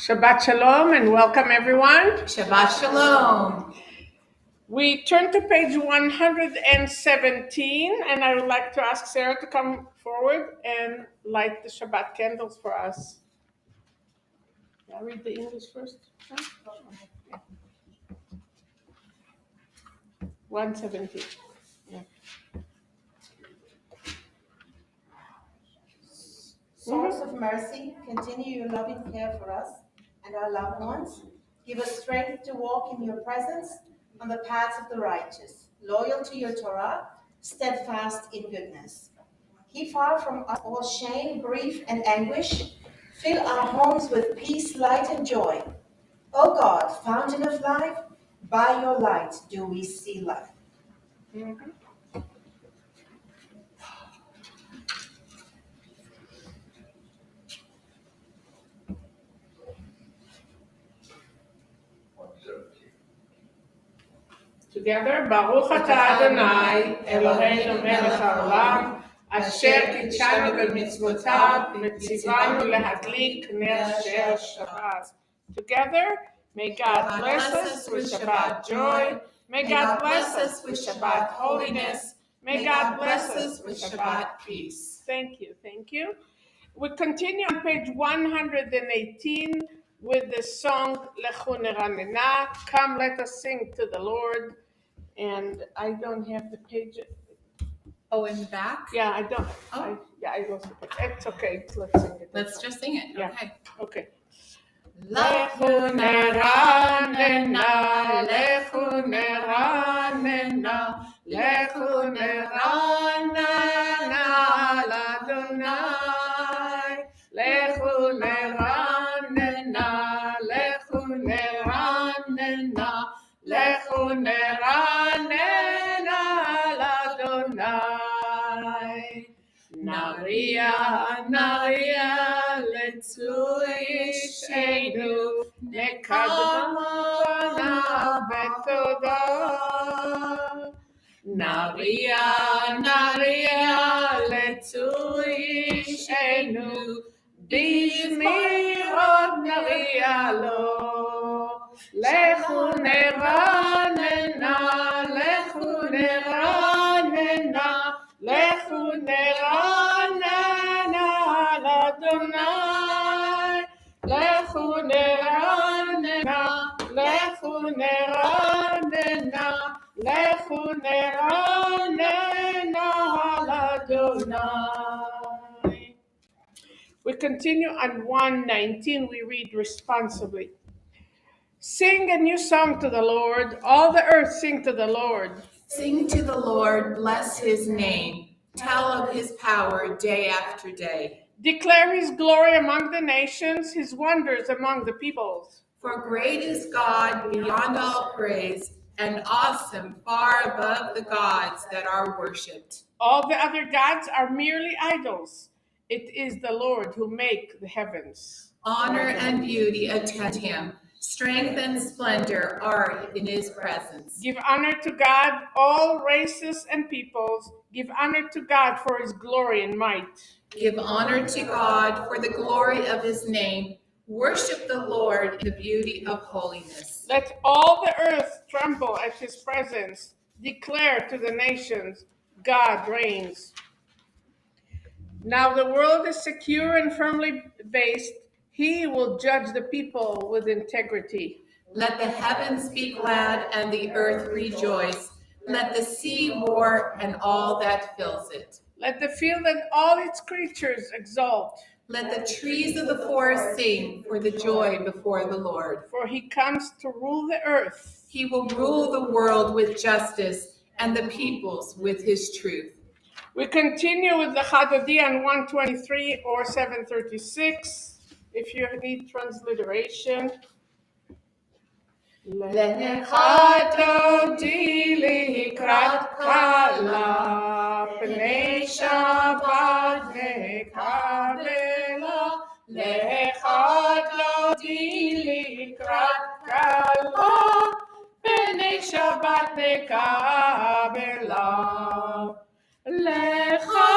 Shabbat Shalom and welcome everyone. Shabbat Shalom. We turn to page 117 and I would like to ask Sarah to come forward and light the Shabbat candles for us. I'll read the English first. 117. Yeah. Source of mercy, continue your loving care for us and our loved ones. Give us strength to walk in your presence on the paths of the righteous, loyal to your Torah, steadfast in goodness. Keep far from us all shame, grief, and anguish. Fill our homes with peace, light, and joy. O God, fountain of life, by your light do we see life. Mm-hmm. Together, Baruch atah Adonai, Eloheinu melech haolam, asher kidshanu b'mitzvotav, v'tzivanu lehadlik ner shel Shabbat. Together, may God bless us with Shabbat joy. May God bless us with Shabbat holiness. May God bless us with Shabbat peace. Thank you, thank you. We continue on page 118 with the song Lechu Neranena, Come Let Us Sing to the Lord. And I don't have the page. Oh, in the back? Yeah, I don't. Oh. I lost the page. It's okay. Let's sing it. Let's just sing it. Yeah. Okay. Okay. Lechu neranena, lechu neranena, lechu neranena l'Adonai. Lechu neranena, lechu neranena, lechu neranena l'Adonai. Naria, Naria, letzuyishenu, nekadmona betoda. Naria, Naria, letzuyishenu, bizmirot naria lo. Lechu neranena, lechu neranena, lechu neranena l'Adonai. Lechu neranena, lechu neranena, lechu neranena l'Adonai. We continue on 119. We read responsibly. Sing a new song to the Lord. All the earth sing to the Lord. Sing to the Lord, bless his name. Tell of his power day after day. Declare his glory among the nations, his wonders among the peoples. For great is God beyond all praise, and awesome far above the gods that are worshipped. All the other gods are merely idols. It is the Lord who makes the heavens. Honor and beauty attend him. Strength and splendor are in his presence. Give honor to God, all races and peoples. Give honor to God for his glory and might. Give honor to God for the glory of his name. Worship the Lord in the beauty of holiness. Let all the earth tremble at his presence. Declare to the nations, God reigns. Now the world is secure and firmly based. He will judge the people with integrity. Let the heavens be glad and the earth rejoice. Let the sea roar and all that fills it. Let the field and all its creatures exult. Let the trees of the forest sing for the joy before the Lord. For he comes to rule the earth. He will rule the world with justice and the peoples with his truth. We continue with the Chadodi on 123 or 736. If you need transliteration. Lechadodi likrat kala, pnei Shabbat nekabela. Lechadodi likrat kala, pnei Shabbat nekabela. Lecha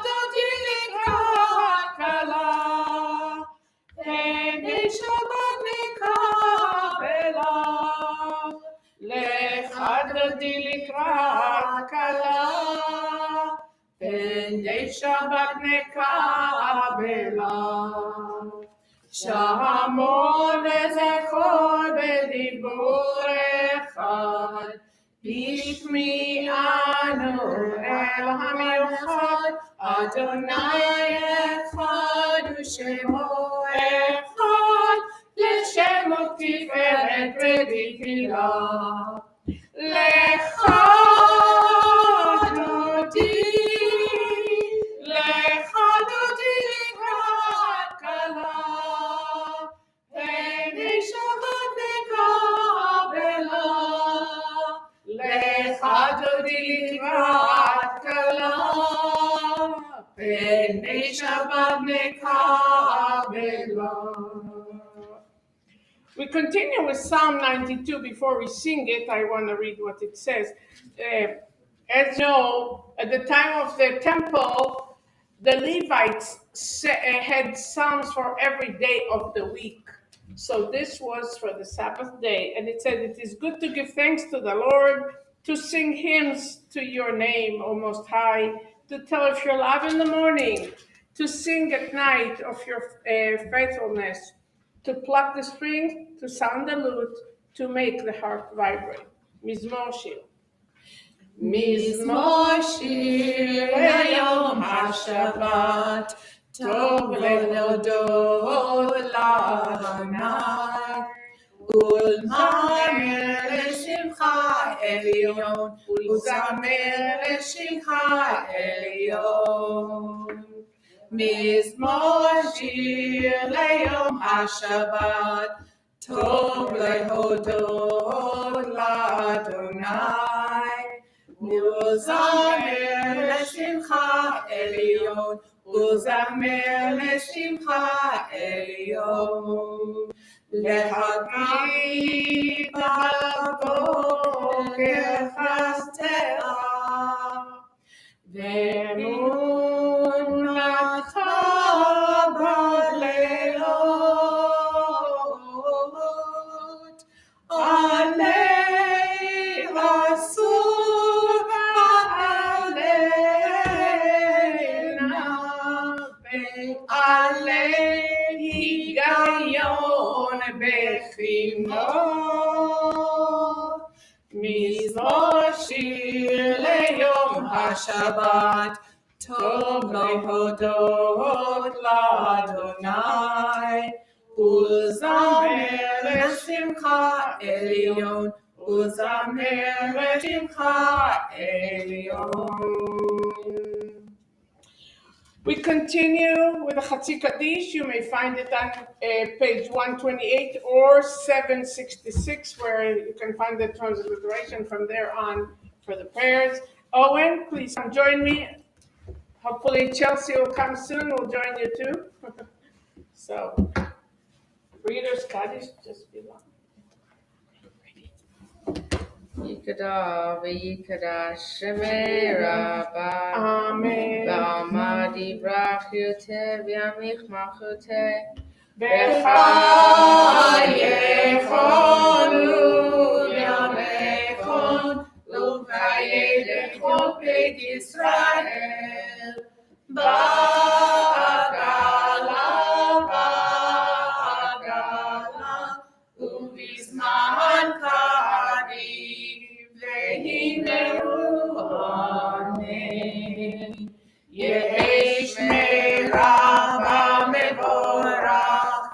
dodi הדודי לקראת כלה, פני שבת נקבלה. שמון וזכור בדיבור אחד, בשמיענו אל המיוחד, אדוני אחד ושמו אחד, לשמו תפארת ותהילה. לך דודי, לך דודי לקראת כלה, פני שבת נקבלה. לך דודי לקראת כלה, פני שבת נקבלה. We continue with Psalm 92. Before we sing it, I want to read what it says. As you know, at the time of the temple, the Levites had psalms for every day of the week. So this was for the Sabbath day. And it said, it is good to give thanks to the Lord, to sing hymns to your name, O Most High, to tell of your love in the morning, to sing at night of your faithfulness, to pluck the string, to sound the lute, to make the harp vibrate. Mizmor Shir. מזמור שיר ליום השבת, טוב להודות לאדוני, ולזמר לשמחה עליון, ולזמר לשמחה עליון. מזמור שיר ליום השבת, טוב להודות לאדוני, ולזמר לשמחה עליון, ולזמר לשמחה עליון. להקריב בבוקר חסדך, ואמונתך בלילות, עלי אסור ועלינה, ועלי היגיון בחינות. מזמור שיר ליום השבת, טוב להודות לאדוני, ולזמר לשמחה עליון, ולזמר לשמחה עליון. We continue with the Chatzi Kaddish. You may find it on page 128 or 766, where you can find the transliteration from there on for the prayers. Owen, please come join me. Hopefully Chelsea will come soon. We'll join you too. So, Reader's Kaddish, just be long. Yikada v'yikada shemei rabba. Amen. V'amad yivrach yoteh v'yamich malchuteh. בחייכון ובימיכון ובחיי כל בית ישראל, בעגלה ובזמן קריב והנהו אמן. יש מרבה מבורך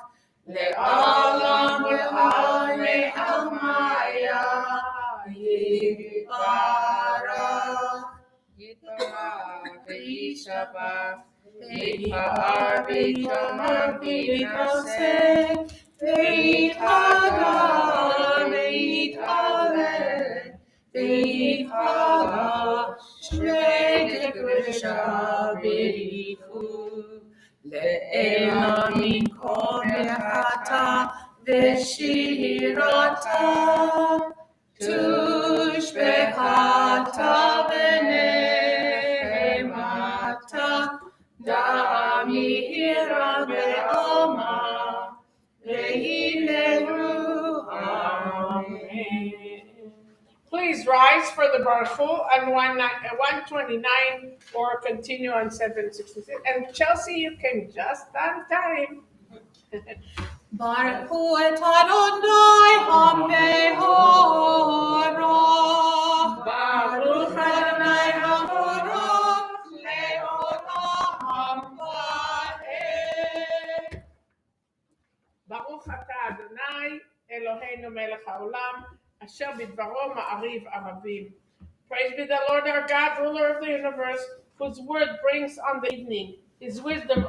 לעולם ועד לעלמיה יתברך. יתברך וישבח ויתפאר ויתרומם ויתנשא ויתהדר ויתעלה ויתהדר שרי קדושה בריחוף לעילה מכל מלאכתה ושירתה תושבחתה בנחמתה דם יהירה בעלמה והנהו אמן. Please rise for the Baruch Hu on 129 or continue on 766. And Chelsea, you came just on time. Baruch Hu et Adonai HaMeorah. Baruch Adonai HaMeorah le'olam va'ed. Baruch ata Adonai Eloheinu melech haolam asher bidvaro ma'ariv aravim. Praise be the Lord our God, ruler of the universe, whose word brings on the evening. His wisdom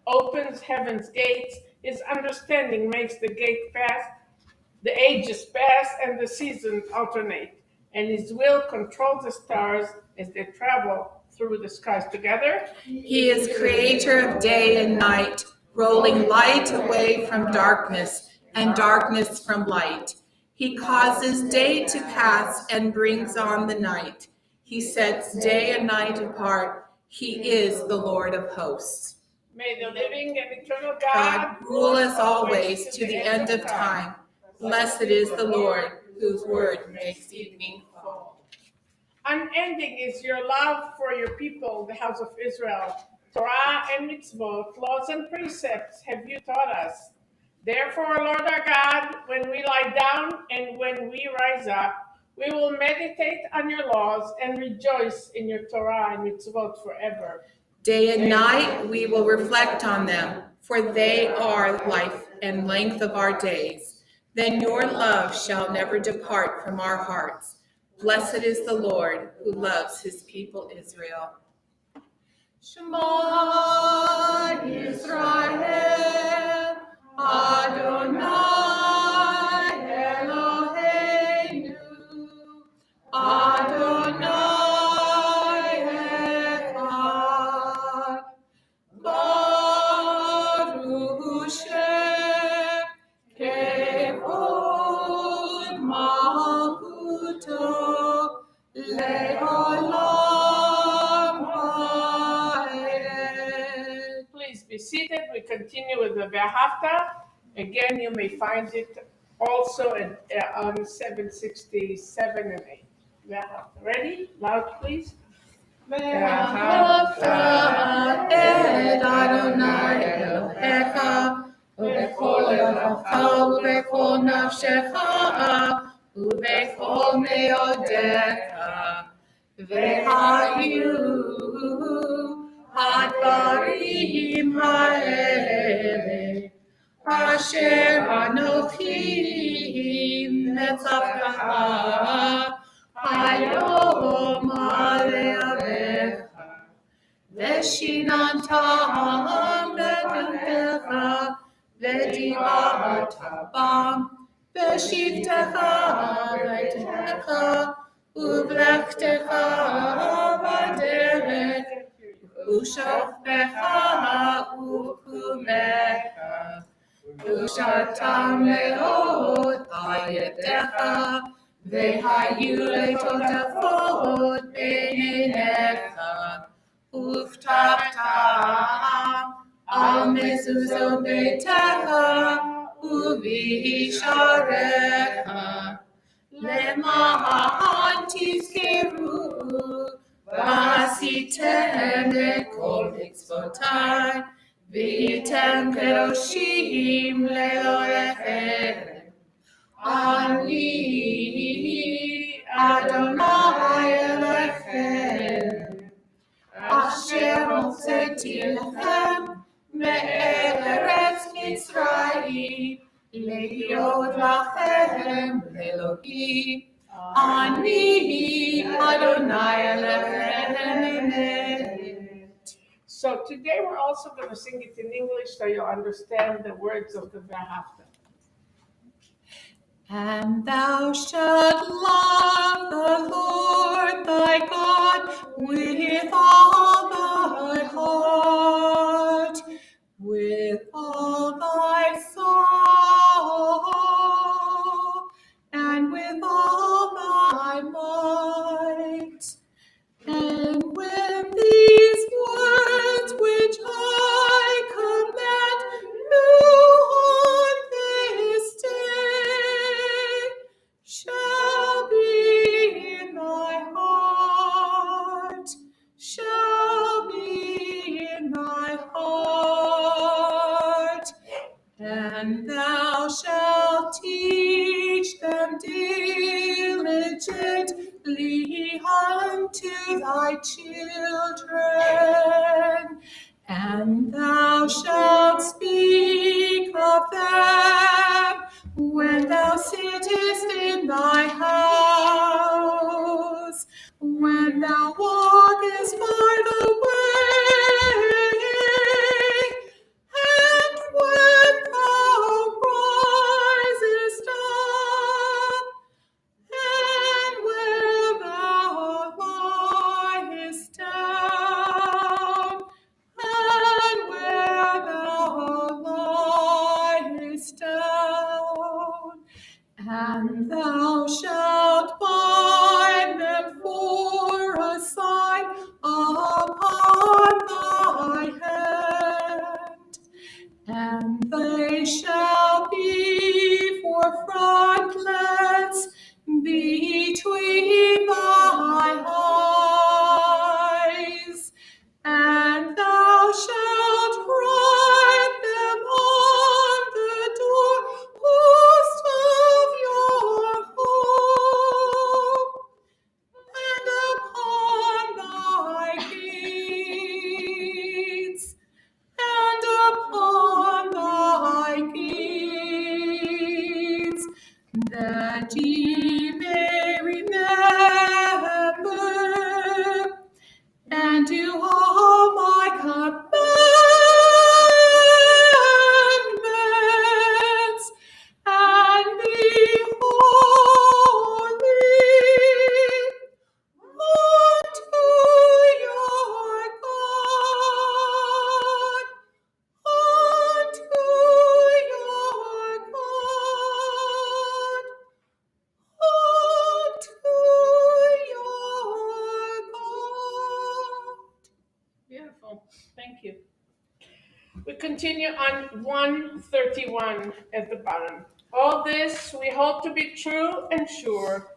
opens heaven's gates. His understanding makes the gate fast. The ages pass and the seasons alternate. And his will controls the stars as they travel through the skies together. He is creator of day and night, rolling light away from darkness and darkness from light. He causes day to pass and brings on the night. He sets day and night apart. He is the Lord of hosts. May the living and eternal God rule us always to the end of time. Blessed is the Lord, whose word makes evening fall. Unending is your love for your people, the house of Israel. Torah and mitzvot, laws and precepts have you taught us. Therefore, Lord our God, when we lie down and when we rise up, we will meditate on your laws and rejoice in your Torah and mitzvot forever. Day and night we will reflect on them, for they are life and length of our days. Then your love shall never depart from our hearts. Blessed is the Lord who loves his people Israel. Shema Yisrael, Adonai Eloheinu, Adonai Echad, Baruch Shem Kevod Malchuto Le'olam Va'ed. Please be seated. We continue with the Ve'ahavta. Again, you may find it also on 767 and 8. Ve'ahavta. Ready? Loud, please. Ve'ahavta et Adonai Elohecha ובכל לבבך ובכל נפשך ובכל מאודיך והיו הדברים האלה אשר אנוכי מצווך היום על ידיך ושיננתם בדרכך ודיברת בם בשבתך ובדרך ובלכתך בדרך ושוכבך וקומך ושתם מאוד על ידיך והיו לטוטפות בעיניך ובטחתם על מזוזות ביתך ובישעריך למען תזכרו ועשיתם את כל מצוותיי והייתם קדושים לאלוהיכם. אני אדוני אלוהיכם אשר הוצאתי לכם מארץ מצרים להיות לכם אלוהים. אני אדוני אלוהיכם. So today we're also going to sing it in English so you'll understand the words of the Ve'ahavta. And thou shalt love the Lord thy God with all thy heart, with all thy soul, and with all thy might. And when these words which I command you on this day shall be to thy children, and thou shalt speak of them when thou sittest in thy house, when thou walkest by the way, and when thou risest up, and where thou liest down, and where thou liest down, and thou shalt bind them for a sign upon thy hand, and they shall be for frontlets between thy eyes, and thou shalt write them on the doorpost of your home, and upon thy gates, and upon thy gates, that ye may remember and do all my commandments, and be holy unto your God, unto your God, unto your God. Beautiful. Thank you. We continue on 131 at the bottom. All this we hold to be true and sure.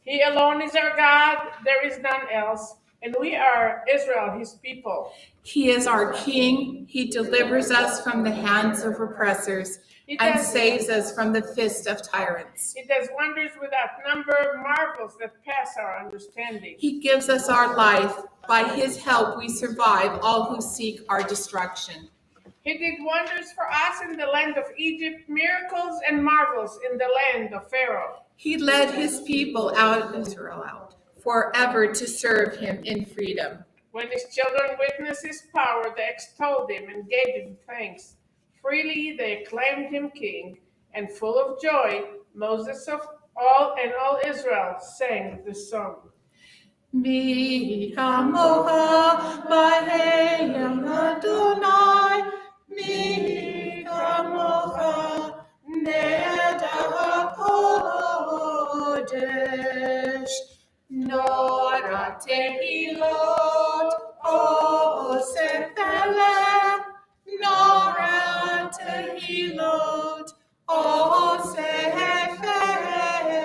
He alone is our God, there is none else, and we are Israel, his people. He is our King. He delivers us from the hands of oppressors and saves us from the fist of tyrants. He does wonders without number, marvels that pass our understanding. He gives us our life. By his help we survive all who seek our destruction. He did wonders for us in the land of Egypt, miracles and marvels in the land of Pharaoh. He led his people out, Israel out, forever to serve him in freedom. When his children witnessed his power, they extolled him and gave him thanks. Freely they acclaimed him king, and full of joy, Moses and all Israel sang this song. Mi kamocha b'Elohim Adonai, mi kamocha neder hakodesh, nora tehilot oseh peleh, nora tehilot oseh peleh.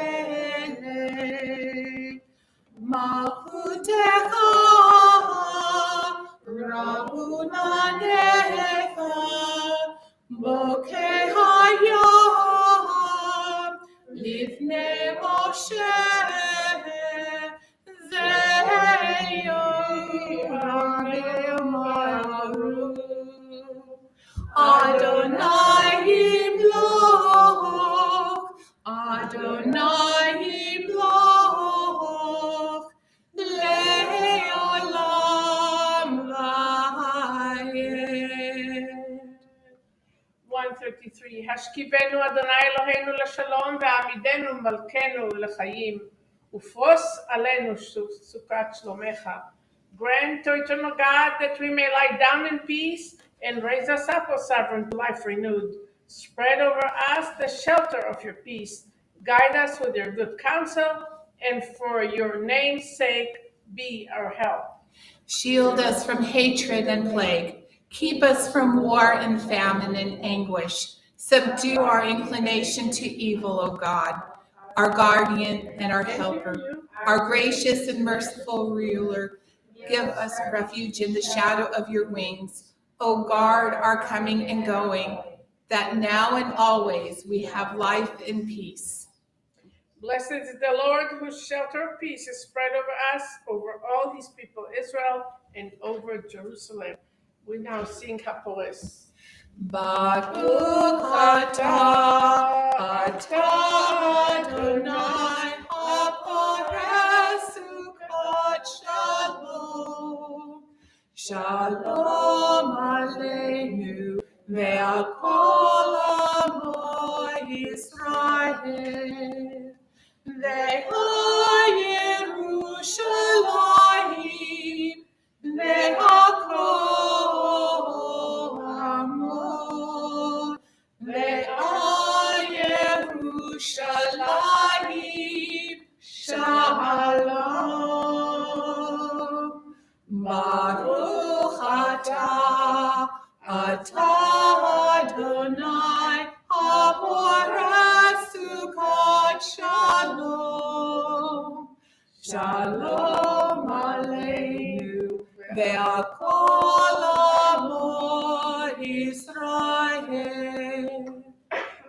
Malchutecha rabunanecha bokeh hayam livnei Moshe zeyomaru Adonai yimloch, Adonai yimloch, le'olam va'ed. 133. השכיבנו אדוני אלוהינו לשלום והעמידנו מלכנו לחיים ופרוס עלינו סוכת שלומך. Grant, O eternal God, that we may lie down in peace and raise us up, O sovereign, to life renewed. Spread over us the shelter of your peace. Guide us with your good counsel, and for your name's sake, be our help. Shield us from hatred and plague. Keep us from war and famine and anguish. Subdue our inclination to evil, O God, our guardian and our helper, our gracious and merciful ruler. Give us refuge in the shadow of your wings. O guard our coming and going, that now and always we have life and peace. Blessed is the Lord, whose shelter of peace is spread over us, over all his people Israel, and over Jerusalem. We now sing Hapores. Baruch atah, atah Adonai, haporeh sukkot shalom. Shalom aleinu, ve'al amo Yisrael. Yerushalayim, ve'akol amo. Yerushalayim, shalom. Baruch atah, atah Adonai, haporeh sukkot shalom. Shalom aleinu, ve'akol amo Yisrael.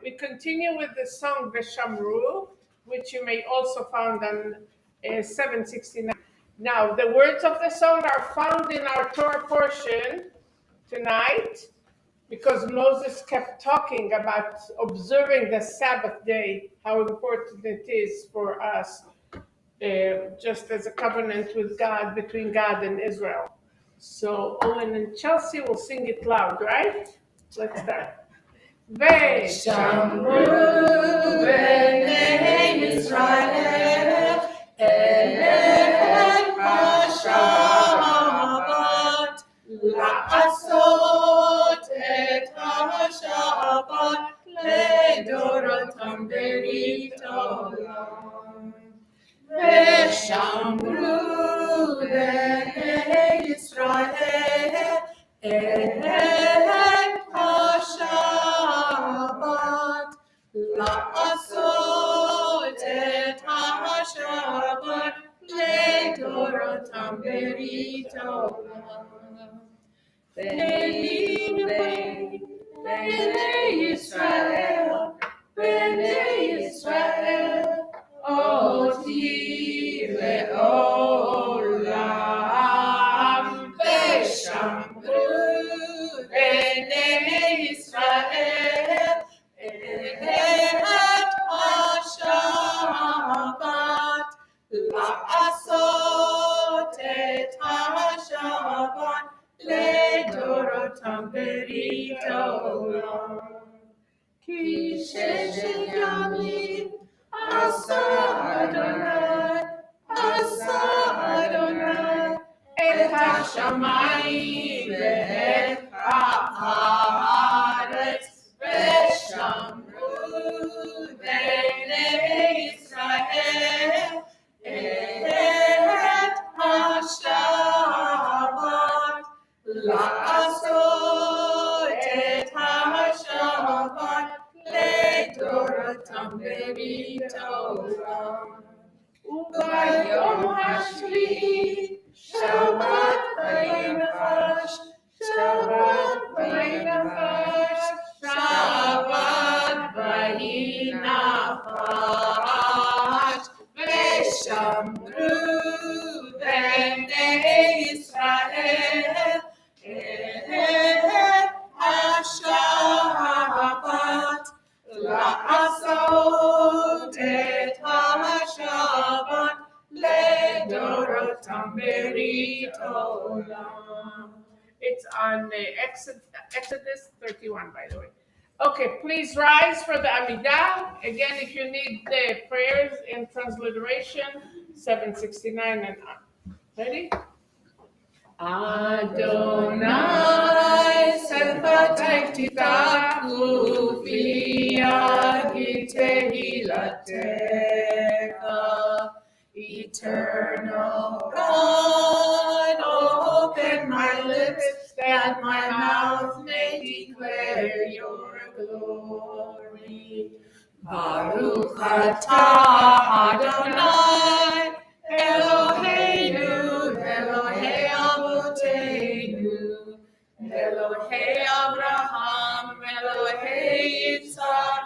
We continue with the song Veshamru, which you may also find on 769. Now, the words of the song are found in our Torah portion tonight because Moses kept talking about observing the Sabbath day, how important it is for us, just as a covenant with God, between God and Israel. So Owen and Chelsea will sing it loud, right? Let's start. Veshamru b'nei Yisrael et HaShabbat, la'asot et HaShabbat ledorotam berit olam. Veshamru b'nei Yisrael et HaShabbat, la'asot et HaShabbat ledorotam berit olam. Bnei Yisrael, Bnei Yisrael, oti le'olam. Veshamru bnei Yisrael et HaShabbat, la'asot et HaShabbat ledorotam berit olam. Ki sheshet yamim asa Adonai et hashamayim ve'et haaretz. Veshamru bnei Yisrael et HaShabbat, la'asot et HaShabbat ledorotam berit olam. Ubayom hashvi'i Shabbat vayinachash, Shabbat vayinachash, Shabbat vayinachash. Veshamru bnei Yisrael et HaShabbat, la'asot et HaShabbat ledorotam berit olam. It's on Exodus 31, by the way. Okay, please rise for the Amidah. Again, if you need the prayers in transliteration, 769 and on. Ready? Adonai sefatech titaku fi yadi tehilatecha. Eternal God, open my lips that my mouth may declare your glory. Baruch atah Adonai, Eloheinu, Elohei Avoteinu, Elohei Abraham, Elohei Yitzhak,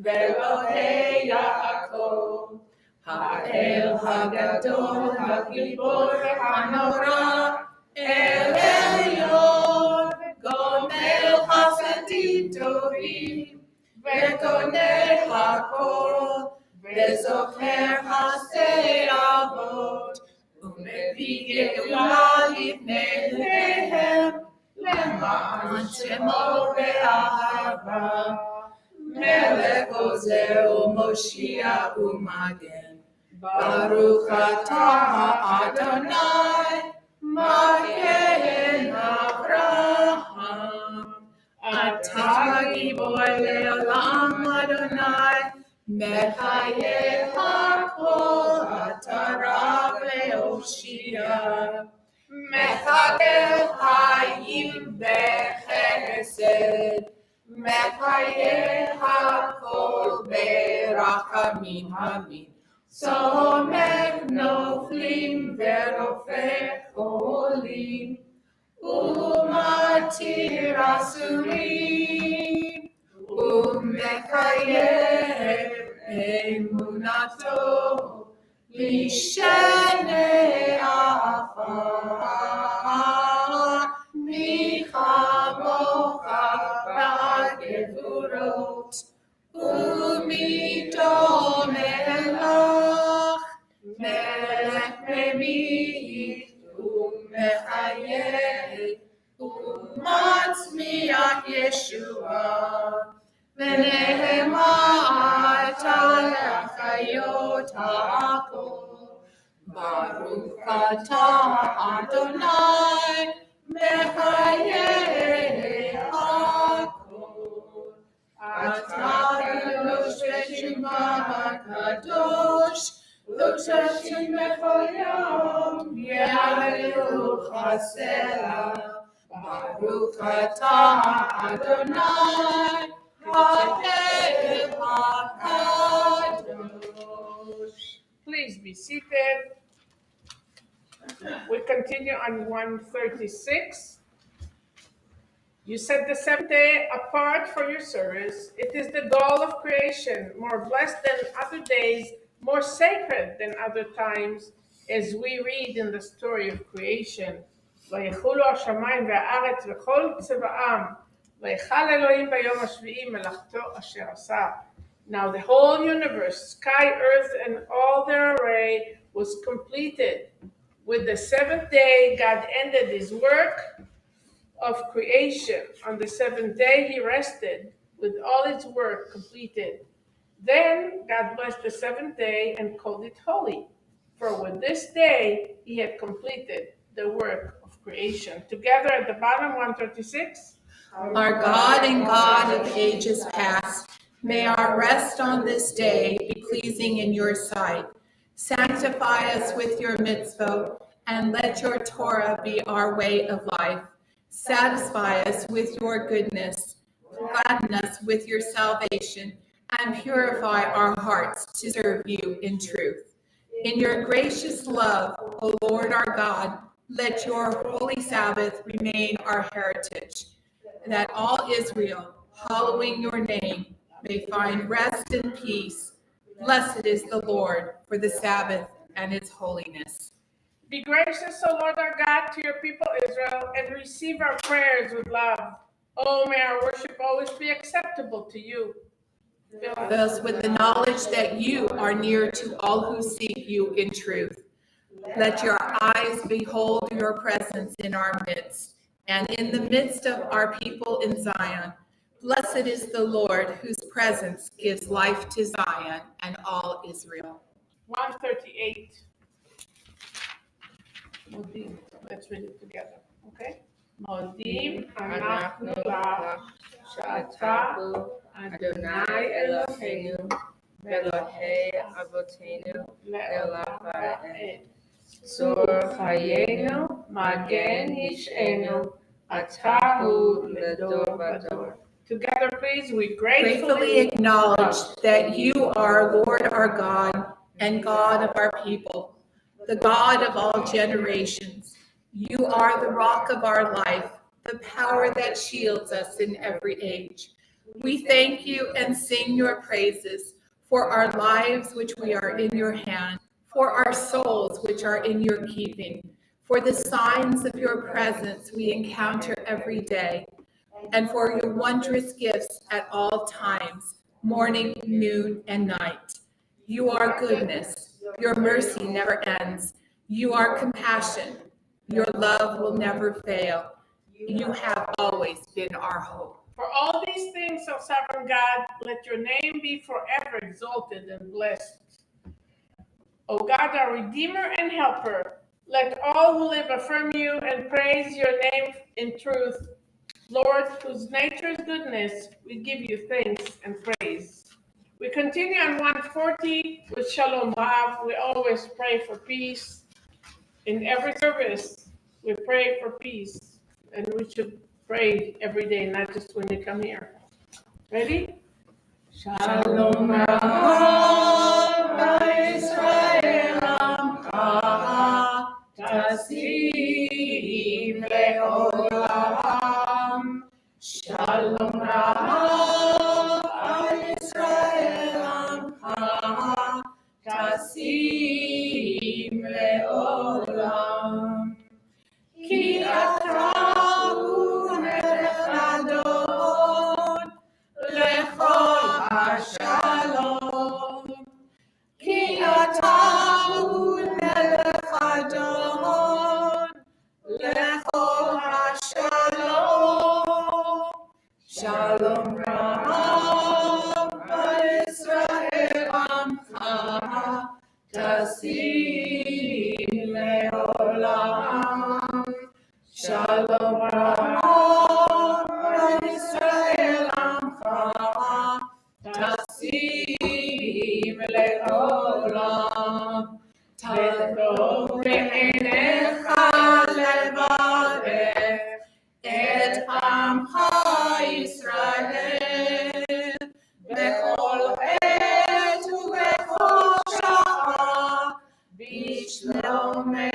Elohei Yaakov. El Hagadol, Hagibor, Hanora, El Elyon, Gomer Hasadim Tovim, Vegoner Hakol, Vezocher Hasei Avot, Umevie Geulah Livneihem, Leman Shemo Be'ahava, Melech Ozer U'Moshiach U'Magen, Baruch atah Adonai, Magen Avraham. Atah Gibor Le'olam Adonai, Mechayeh Hakol, Atah Rav Le'Oshia, Mechagel Hayim Bechesed, Mechayeh Hakol Berachamim Hamim. Somek noflim verofech olim, umatir asurim, umechayeh emunato, lishenei afar, michamocha b'gevurot, umito melach, melech memit, umechayeh, umatzmiach Yeshua, v'nehemah al achayot ha'akol, Baruch atah Adonai, mechayeh hakol. Atah kadosh v'shemah kadosh, v'ushaf shemecha yom, ya'alelu chasela. Baruch atah Adonai, Hakev HaKadosh. Please be seated. We continue on 136. You set the seventh day apart for your service. It is the goal of creation, more blessed than other days, more sacred than other times, as we read in the story of creation. ויחולו השמיים והארץ וכל צבאם, ויחל אלוהים ביום השביעי מלאכתו אשר עשה. Now the whole universe, sky, earth, and all their array was completed. With the seventh day, God ended his work of creation. On the seventh day, he rested with all its work completed. Then God blessed the seventh day and called it holy. For with this day, he had completed the work of creation. Together at the bottom, 136. Our God and God of ages past, may our rest on this day be pleasing in your sight. Sanctify us with your mitzvah, and let your Torah be our way of life. Satisfy us with your goodness, gladden us with your salvation, and purify our hearts to serve you in truth. In your gracious love, O Lord our God, let your holy Sabbath remain our heritage, that all Israel, hallowing your name, may find rest and peace. Blessed is the Lord for the Sabbath and its holiness. Be gracious, O Lord our God, to your people Israel, and receive our prayers with love. Oh, may our worship always be acceptable to you. Fill us with the knowledge that you are near to all who seek you in truth. Let your eyes behold your presence in our midst, and in the midst of our people in Zion. Blessed is the Lord, whose presence gives life to Zion and all Israel. 138. Modim. Let's read it together, okay? Modim אנחנו לך, שאתה אדוני אלוהינו, ואלוהי אבותינו, לעולם ועד. צור חיינו, מגן אישנו, אתה הוא לדור ודור. Together, please, we Gratefully acknowledge that you are Lord our God and God of our people, the God of all generations. You are the rock of our life, the power that shields us in every age. We thank you and sing your praises for our lives which we are in your hand, for our souls which are in your keeping, for the signs of your presence we encounter every day, and for your wondrous gifts at all times, morning, noon, and night. You are goodness. Your mercy never ends. You are compassion. Your love will never fail. You have always been our hope. For all these things, O sovereign God, let your name be forever exalted and blessed. O God, our Redeemer and Helper, let all who live affirm you and praise your name in truth. Lord, whose nature is goodness, we give you thanks and praise. We continue on 140 with Shalom Rav. We always pray for peace. In every service, we pray for peace. And we should pray every day, not just when you come here. Ready? Shalom Rav Israel Amcha Tasim Leolam. Shalom Rav Israel Amcha Tasim Leolam. Ki atahu melech adon lechol hashalom. Ki atahu melech adon lechol hashalom. Shalom Rav Israel Amcha Tasim Leolam. Shalom Rav Israel Amcha Tasim Leolam. Tov בעיניך לברך את עמך ישראל בכל עת ובכל שעה בשלומך.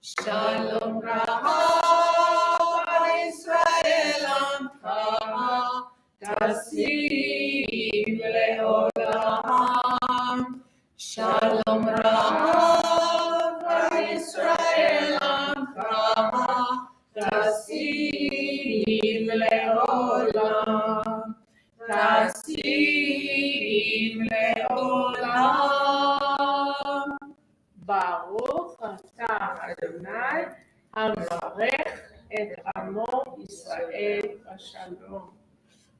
שלום רב ישראל עמך תשים לעולם. שלום רב ישראל עמך תשים לעולם. תשים לעולם. ברוך אתה אדוני המברך את עמו ישראל בשלום.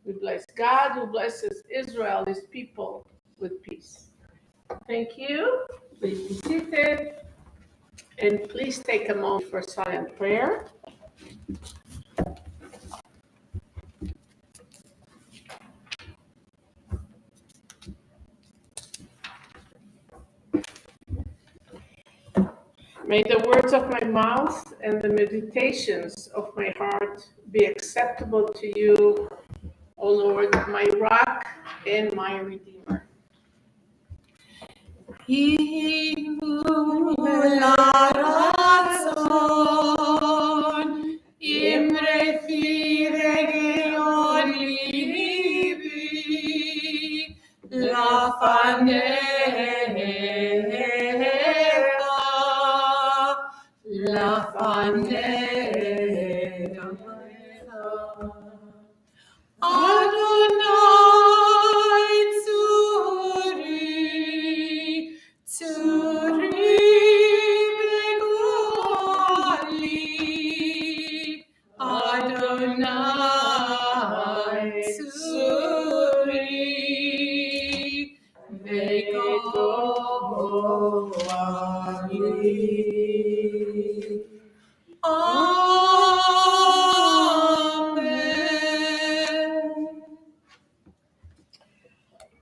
We bless God who blesses Israel, his people, with peace. Thank you. Please be seated. And please take a moment for silent prayer. May the words of my mouth and the meditations of my heart be acceptable to you, O Lord, my rock and my redeemer.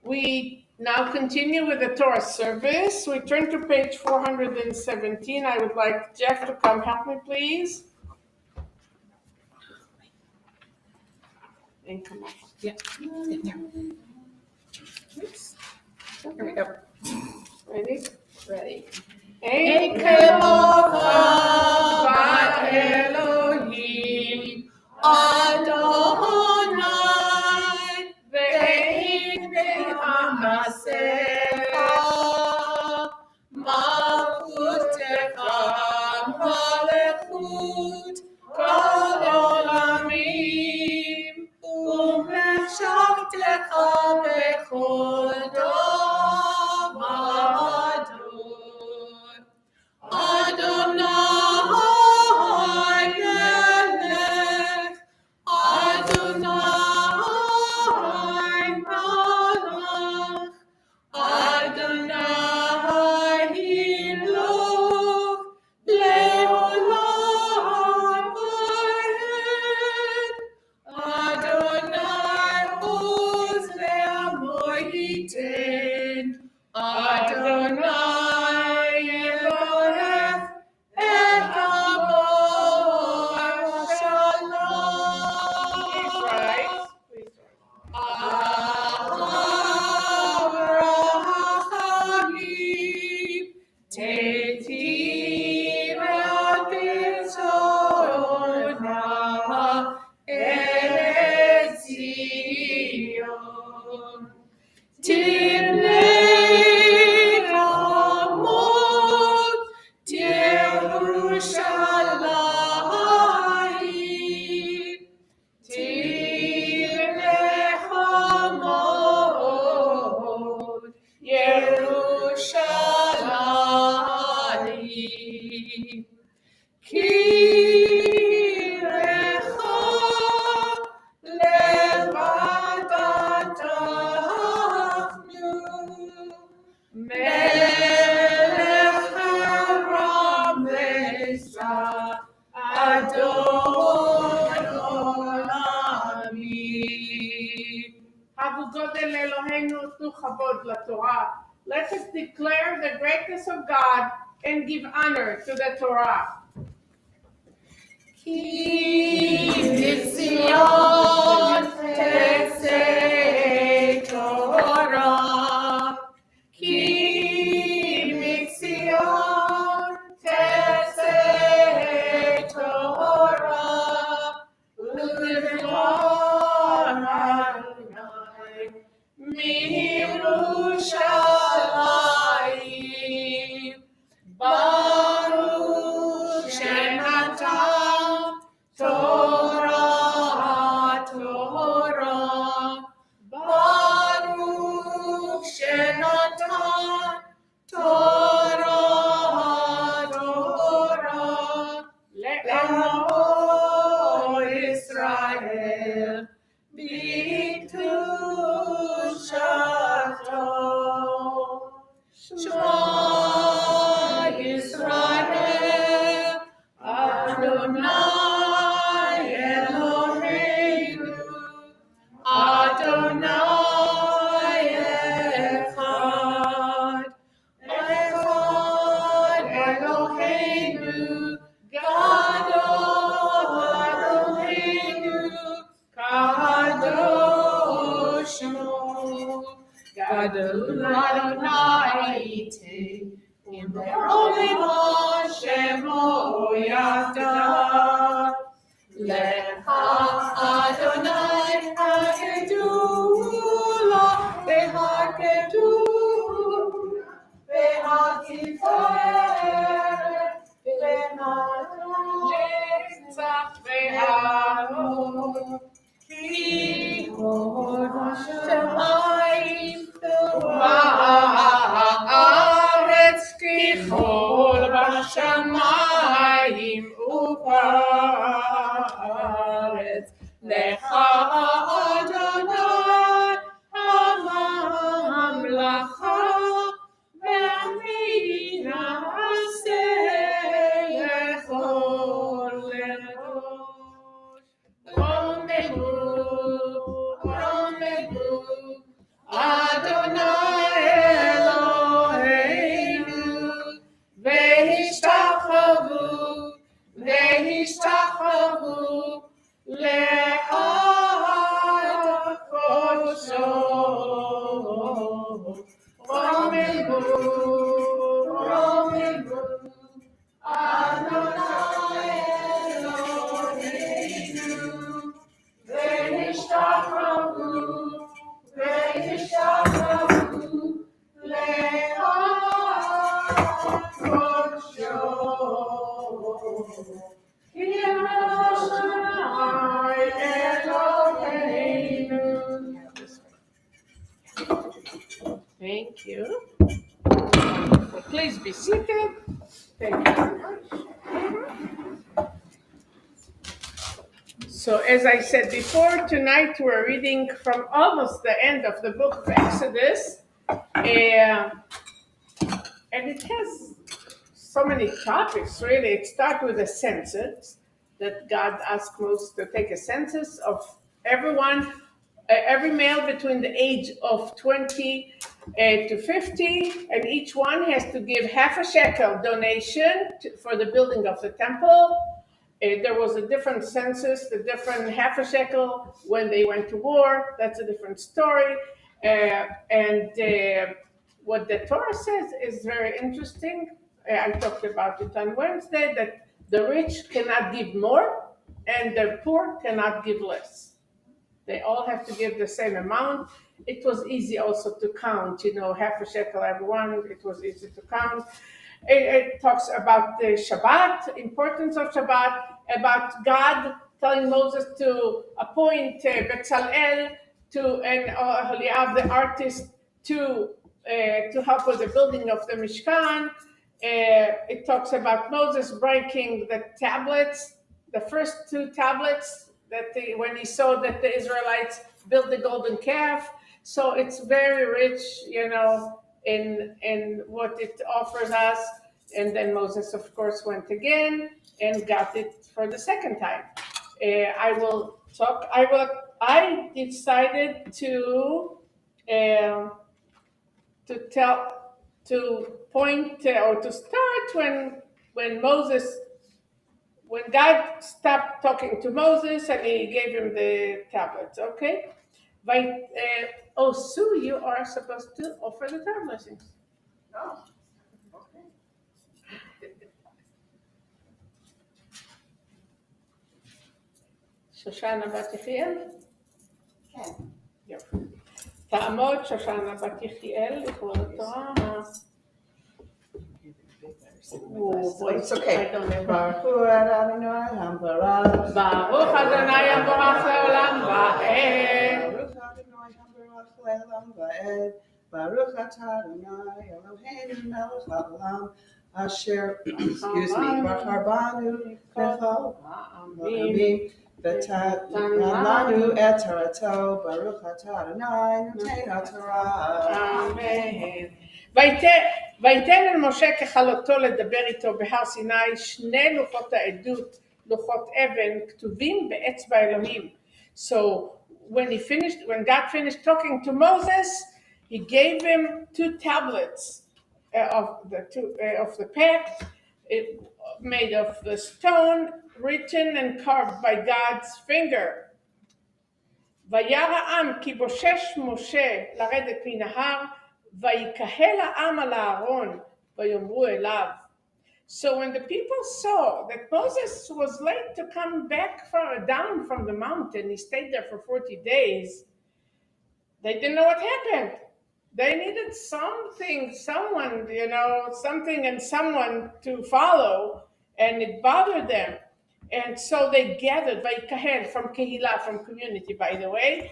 We now continue with the Torah service. We turn to page 417. I would like Jeff to come help me, please. And come up. Yeah, sit there. Oops. Here we go. Ready? Ready. Ein k'mocha ba'Elohim Adonai ve'ein be'amaseh Adonai Elohim Amo Shalom. Please rise. Avraham Tetira Bezona Eretz Zion. Tibnei Hamot Yerushalayim. Tibnei Hamot Yerushalayim. Kirecha levadatachnu melech haramesa Adon olamim. Havu godel Eloheinu tu chavod laTorah. Let us declare the greatness of God and give honor to the Torah. Ki mitzion tetzei Torah. Ki mitzion tetzei Torah. U'levar Adonai miYerushalayim. Baruch Shenatan Torah, Torah. Baruch Shenatan Torah, Torah. Le'amo Israel b'kedushato. Shema Yisrael, Adonai Eloheinu, Adonai Echad. Echad Eloheinu, Gadol Eloheinu, Kadosh Shemo. Gadol Adonai ite, Imromim Shemo Yada. Lecha Adonai ha'gedula, ve'ha'gedula, ve'ha'tiferet, ve'ha'netzach, ve'ha'od. Ki hod Shamayim va'aretz, ki hod Shamayim u'va'aretz. Lecha Adonai ha'mamlacha, ve'ami na'aseh lechol ledosh. Romebu, Romebu, Adonai Eloheinu, Vehishtachavu, Vehishtachavu, Le'ad Kosho. Romebu, Romebu, Adonai Eloheinu, Vehishtachavu, Vehishtachavu, Le'ad Kosho. Ki Adonai Eloheinu. Thank you. Please be seated. Thank you very much. So as I said before, tonight we're reading from almost the end of the book of Exodus. And it has so many topics, really. It starts with a census that God asked Moses to take a census of everyone every male between the age of 20 to 50, and each one has to give half a shekel donation for the building of the temple. There was a different census, the different half a shekel when they went to war. That's a different story. What the Torah says is very interesting. I talked about it on Wednesday, that the rich cannot give more and the poor cannot give less. They all have to give the same amount. It was easy also to count, half a shekel everyone. It was easy to count. It talks about the Shabbat, importance of Shabbat, about God telling Moses to appoint Bezalel and Holiav the artist to help with the building of the Mishkan. It talks about Moses breaking the tablets, the first two tablets when he saw that the Israelites built the golden calf. So it's very rich, in what it offers us. And then Moses, of course, went again and got it for the second time. I decided to point or to start when God stopped talking to Moses and he gave him the tablets. Okay. Sue, you are supposed to offer the Torah blessings. Oh, okay. שושנה בת יחיאל? כן. יופי. תעמוד שושנה בת יחיאל לכבוד התורה. It's okay. ברוך אדוני המבורך לעולם ועד. Baruch atah Adonai Eloheinu melech haolam asher, Baruch harbanu b'chol ha'amim v'natan lanu et torato. Baruch atah Adonai noten haTorah. אמן. ויתן אל משה ככלותו לדבר איתו בהר סיני 2 לוחות העדות, לוחות אבן, כתובים באצבע אלוהים. So when God finished talking to Moses, he gave him 2 tablets of the pact, made of the stone, written and carved by God's finger. וירא העם כי בושש משה לרדת מן ההר, ויקהל העם על הארון, ויאמרו אליו. So when the people saw that Moses was late to come back down from the mountain, he stayed there for 40 days, they didn't know what happened. They needed something and someone to follow, and it bothered them. And so they gathered, Vayikahel, from Kehillah, from community, by the way.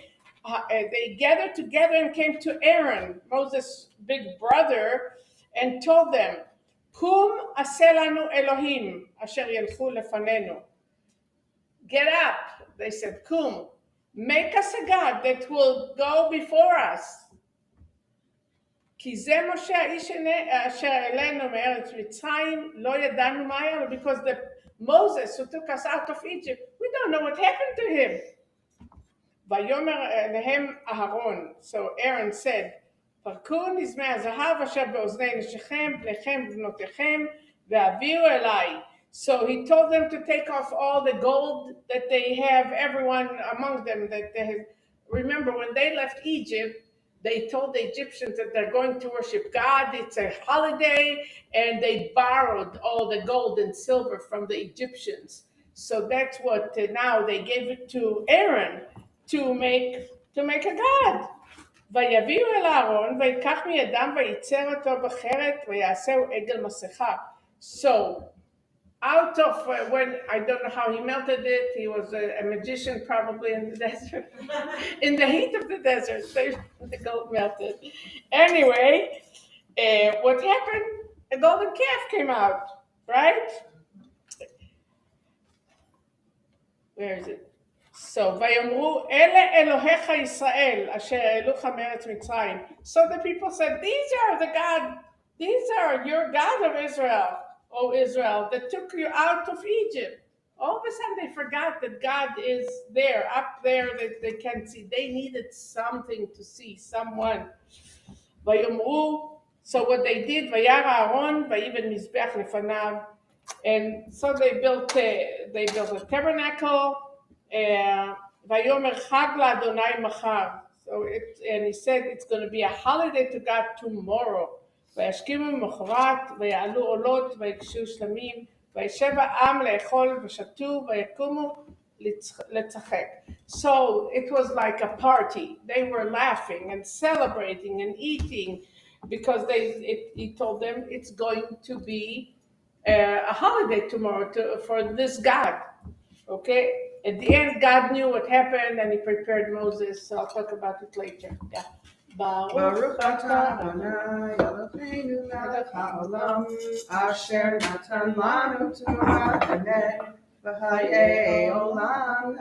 They gathered together and came to Aaron, Moses' big brother, and told them, Kum aseh lanu Elohim, asher yelchu lefanenu. Get up, they said, Kum, make us a God that will go before us. כי זה משה האיש אשר אלינו מארץ מצרים, לא ידענו מה היה לו, because the Moses who took us out of Egypt, we don't know what happened to him. ויאמר אליהם אהרון, so Aaron said, פרקו נזמי הזהב אשר באוזני נשיכם, בניכם ובנותיכם, והביאו אליי. So he told them to take off all the gold that they have, everyone among them that they have. Remember, when they left Egypt, they told the Egyptians that they're going to worship God. It's a holiday, and they borrowed all the gold and silver from the Egyptians. So that's what now they gave it to Aaron to make a god. ויביאו אל אהרון, ויקח מידם וייצר אותו בחרת, ויעשהו עגל מסכה. So out of when I don't know how he melted it, he was a magician probably in the desert, in the heat of the desert, the gold melted. Anyway, what happened? A golden calf came out, right? Where is it? So, ויאמרו, אלה אלוהיך ישראל, אשר העלוך מארץ מצרים. So the people said, these are your God of Israel, O Israel, that took you out of Egypt. All of a sudden they forgot that God is there, up there, that they can't see. They needed something to see, someone. ויאמרו, so what they did, וירא אהרון, ויבן מזבח לפניו, and so they built a tabernacle, ויאמר חג לאדוני מחר. And he said it's going to be a holiday to God tomorrow. וישכימו ממחרת, ויעלו עולות, ויקשו שלמים, וישב העם לאכול ושתו, ויקומו לצחק. So it was like a party. They were laughing and celebrating and eating because he told them it's going to be a holiday tomorrow for this God. Okay? At the end, God knew what happened and he prepared Moses. So I'll talk about it later. Yeah. Baruch atah Adonai Eloheinu melech haolam, asher natan lanu Torah v'hayei olam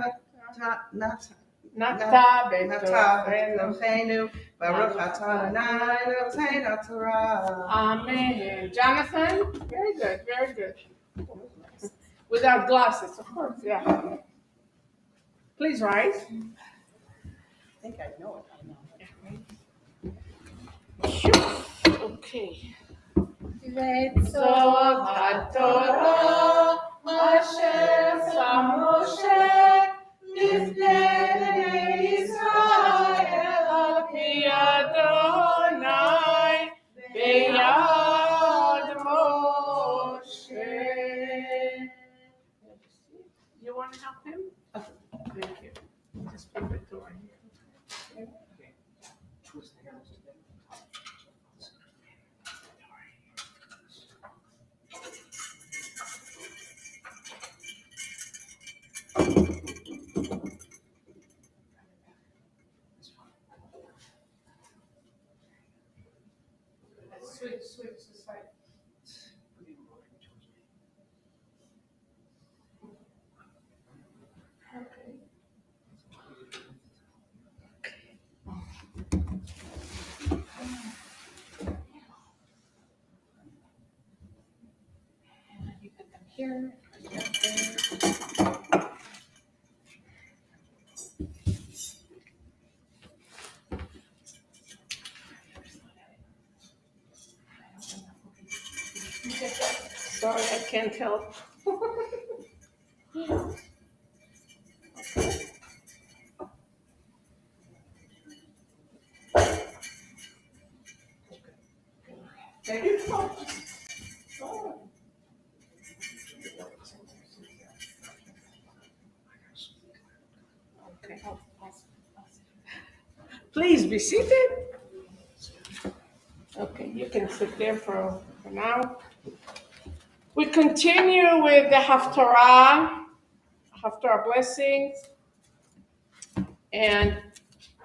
Nata b'Eloheinu, Baruch atah Adonai Eloheinu Torah. Amen. Jonathan? Very good, very good. Without glasses, of course, yeah. Please rise. I think I know it. Okay. Tzot HaTorah asher שם משה לפני בני ישראל על פי אדוני ביד משה. You want to help him? Thank you. Just put the door here. Switch the side. Okay. You put them here. Sorry, I can't help. Okay. Please be seated. Okay, you can sit there for now. We continue with the Haftarah blessings. And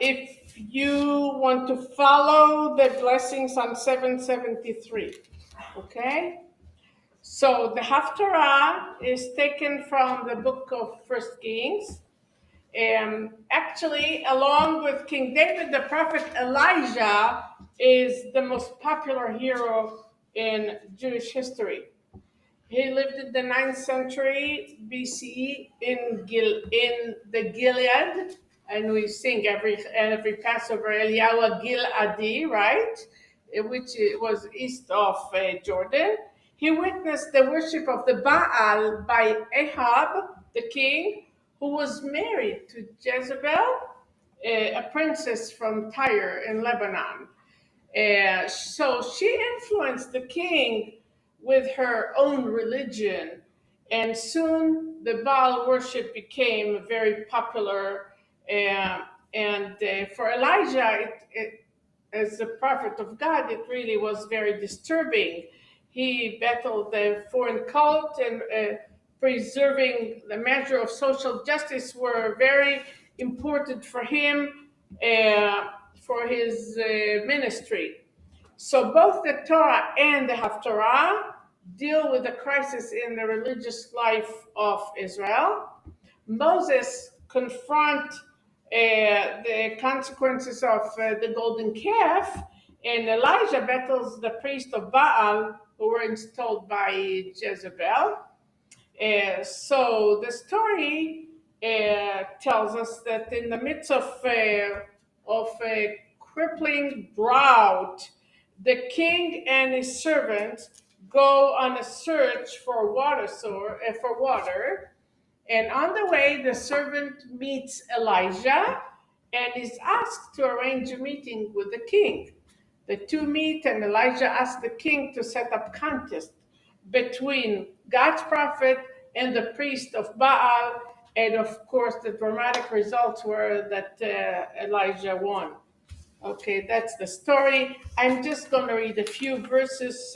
if you want to follow the blessings on 773, okay? So the Haftarah is taken from the book of First Kings. Actually, along with King David, the prophet Elijah is the most popular hero in Jewish history. He lived in the 9th century BCE in the Gilead, and we sing every Passover Eliyahu Giladi, right? Which was east of Jordan. He witnessed the worship of the Baal by Ahab, the king, who was married to Jezebel, a princess from Tyre in Lebanon. So she influenced the king with her own religion, and soon the Baal worship became very popular. And for Elijah, as a prophet of God, it really was very disturbing. He battled the foreign cult, and preserving the measure of social justice were very important for him, for his ministry. So both the Torah and the Haftarah deal with the crisis in the religious life of Israel. Moses confronts the consequences of the golden calf, and Elijah battles the priest of Baal who were installed by Jezebel. So the story tells us that in the midst of a crippling drought, the king and his servants go on a search for water. And on the way, the servant meets Elijah and is asked to arrange a meeting with the king. The two meet, and Elijah asks the king to set up contest between God's prophet and the priest of Baal. And of course, the dramatic results were that Elijah won. Okay, that's the story. I'm just going to read a few verses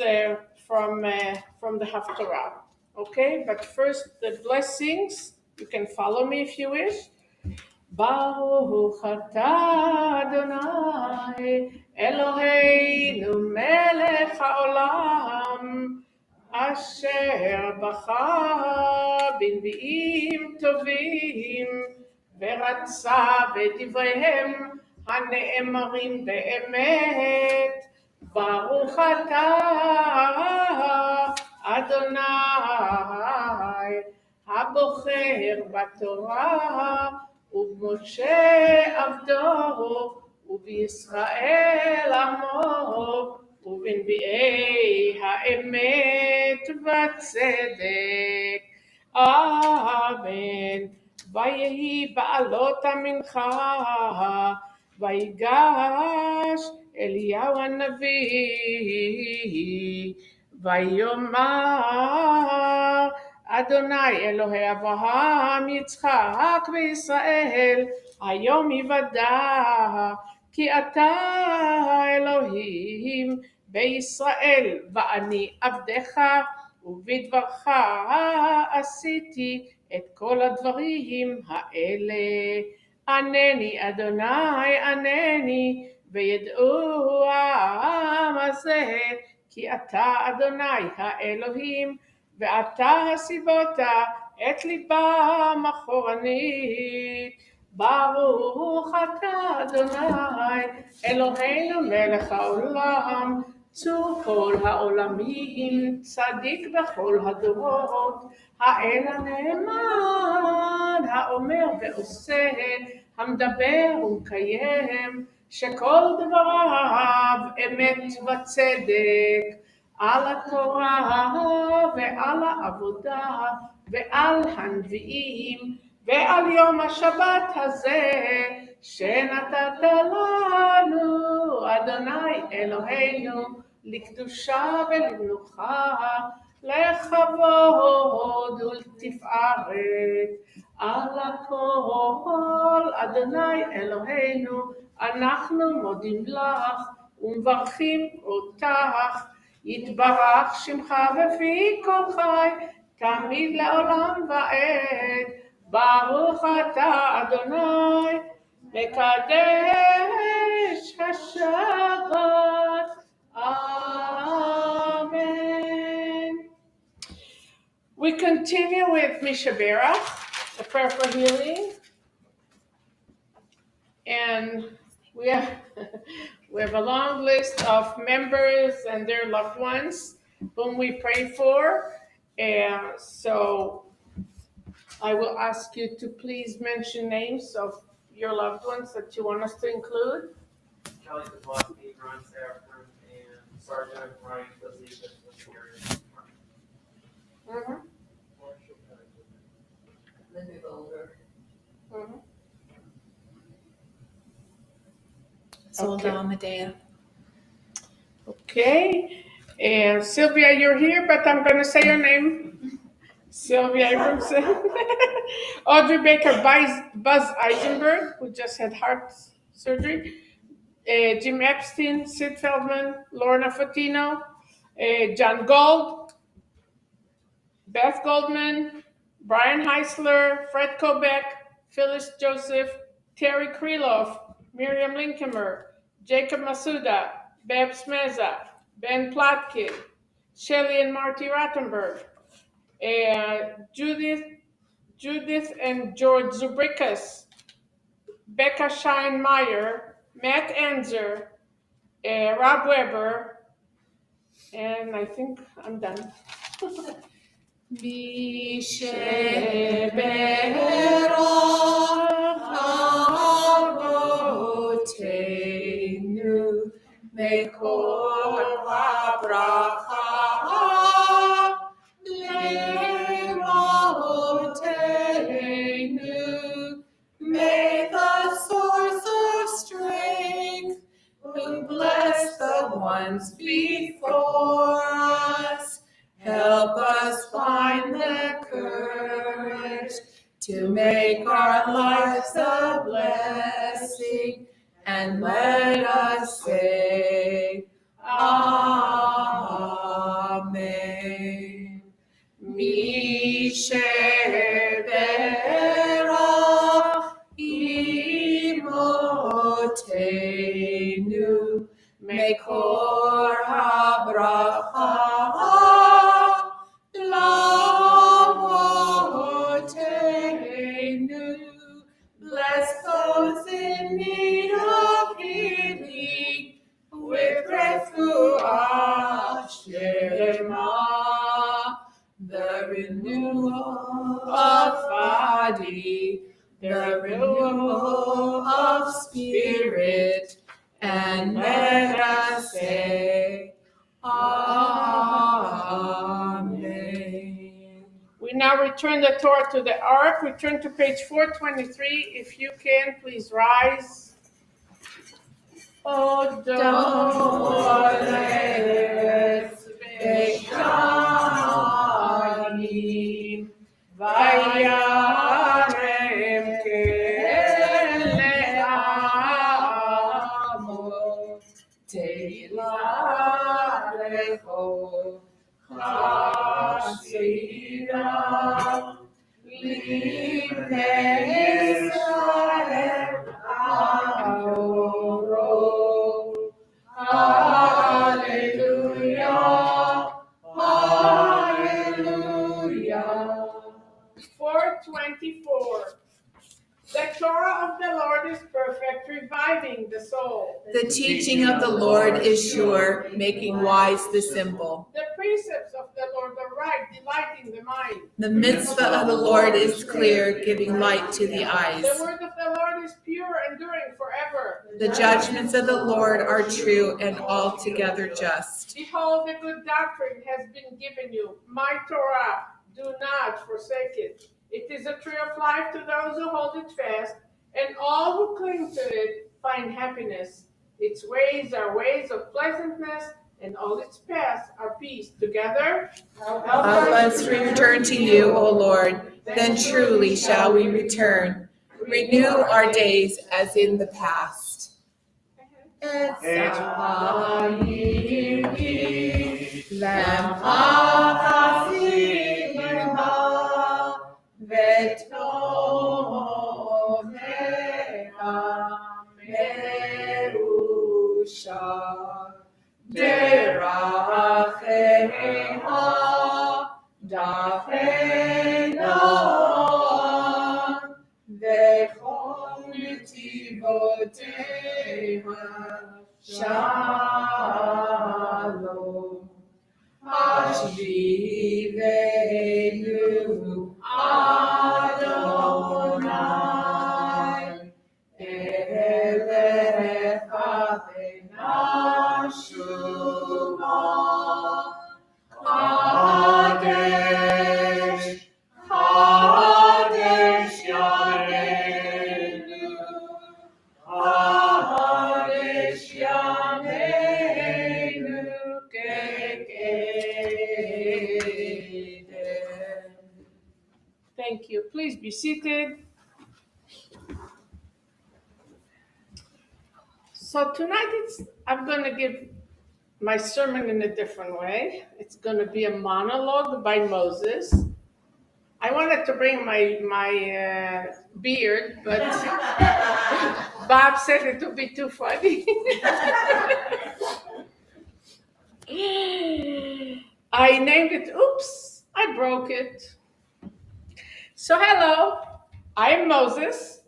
from the Haftarah. Okay, but first the blessings. You can follow me if you wish. Baruch atah Adonai Eloheinu melech haolam asher bacha בנביאים טובים ורצה בדבריהם הנאמרים באמת. ברוך אתה אדוני הבוחר בתורה ובמשה עבדו ובישראל עמו ובנביאי האמת והצדק. אמן. ויהי בעלות המנחה ויגש אליהו הנביא ויאמר אדוני אלוהי אברהם יצחק וישראל היום יוודע כי אתה אלוהים בישראל ואני עבדך ובדברך עשיתי את כל הדברים האלה. ענני אדוני ענני וידעו העם הזה כי אתה אדוני האלוהים ואתה הסיבות את ליבם אחורנית. ברוך אתה אדוני אלוהינו מלך העולם צור כל העולמים צדיק בכל הדורות האל הנאמן האומר ועושה המדבר ומקיים שכל דבריו אמת וצדק. על התורה ועל העבודה ועל הנביאים ועל יום השבת הזה שנתת לנו אדוני אלוהינו לקדושה ולמנוחה לכבוד ולתפארת. על הכל אדוני אלוהינו אנחנו מודים לך ומברכים אותך. יתברך שמך בפי כל חי תמיד לעולם ועד. ברוך אתה אדוני מקדש השבת. Amen. We continue with Mishaberach, the prayer for healing, and we have a long list of members and their loved ones whom we pray for. And so I will ask you to please mention names of your loved ones that you want us to include. Kelly Kozlowski, Ron Safran, and Sergeant Ryan Fazika from the area. Mm-hmm. Linda Golder. Mm-hmm. Solda Amadea. Okay. And Sylvia, you're here, but I'm going to say your name. Sylvia Abramson. Audrey Baker Buzz Eisenberg, who just had heart surgery. Jim Epstein, Sid Feldman, Lorna Fatino, John Gold, Beth Goldman, Brian Heisler, Fred Kobeck, Phyllis Joseph, Terry Krylov, Miriam Linkemer, Jacob Masuda, Beb Smeza, Ben Plotkin, Shelley and Marty Rattenberg, Judith and George Zubrikas, Becca Scheinmeyer, Matt Enzer, Rob Weber, and I think I'm done. Avotenu, Mekor HaBracha, Lerotenu, may the source of strength, who bless the ones before us, help us find the courage to make our lives a blessing, and let us say, Amen. Misherera imotenu, Mekor HaBracha, Lavotenu, bless those in need of healing, with refuah shlema, the renewal of body, the renewal of spirit, and let us say, Amen. We now return the Torah to the ark. Return to page 423. If you can, please rise. Odoles Bechanim Vayarem Keleamo Teilarecho Hashira Libnei Israel Aoro. Hallelujah, hallelujah. 424. The Torah of the Lord is perfect, reviving the soul. The teaching of the Lord is sure, making wise the simple. The precepts of the Lord are right, delighting the mind. The mitzvah of the Lord is clear, giving light to the eyes. The word of the Lord is pure, enduring forever. The judgments of the Lord are true and altogether just. Behold, a good doctrine has been given you. My Torah, do not forsake it. It is a tree of life to those who hold it fast, and all who cling to it find happiness. Its ways are ways of pleasantness, and all its paths are peace. Together, Help us return to you, O Lord, then truly shall we return. Renew our days as in the past. Shalom. Hashivenu Adonai Elecha Benashuva Kadesh Kadesh Yareinu Kadesh Yareinu thank you. Please be seated. So tonight I'm going to give my sermon in a different way. It's going to be a monologue by Moses. I wanted to bring my beard, but Bob said it would be too funny. I named it, oops, I broke it. So hello, I'm Moses,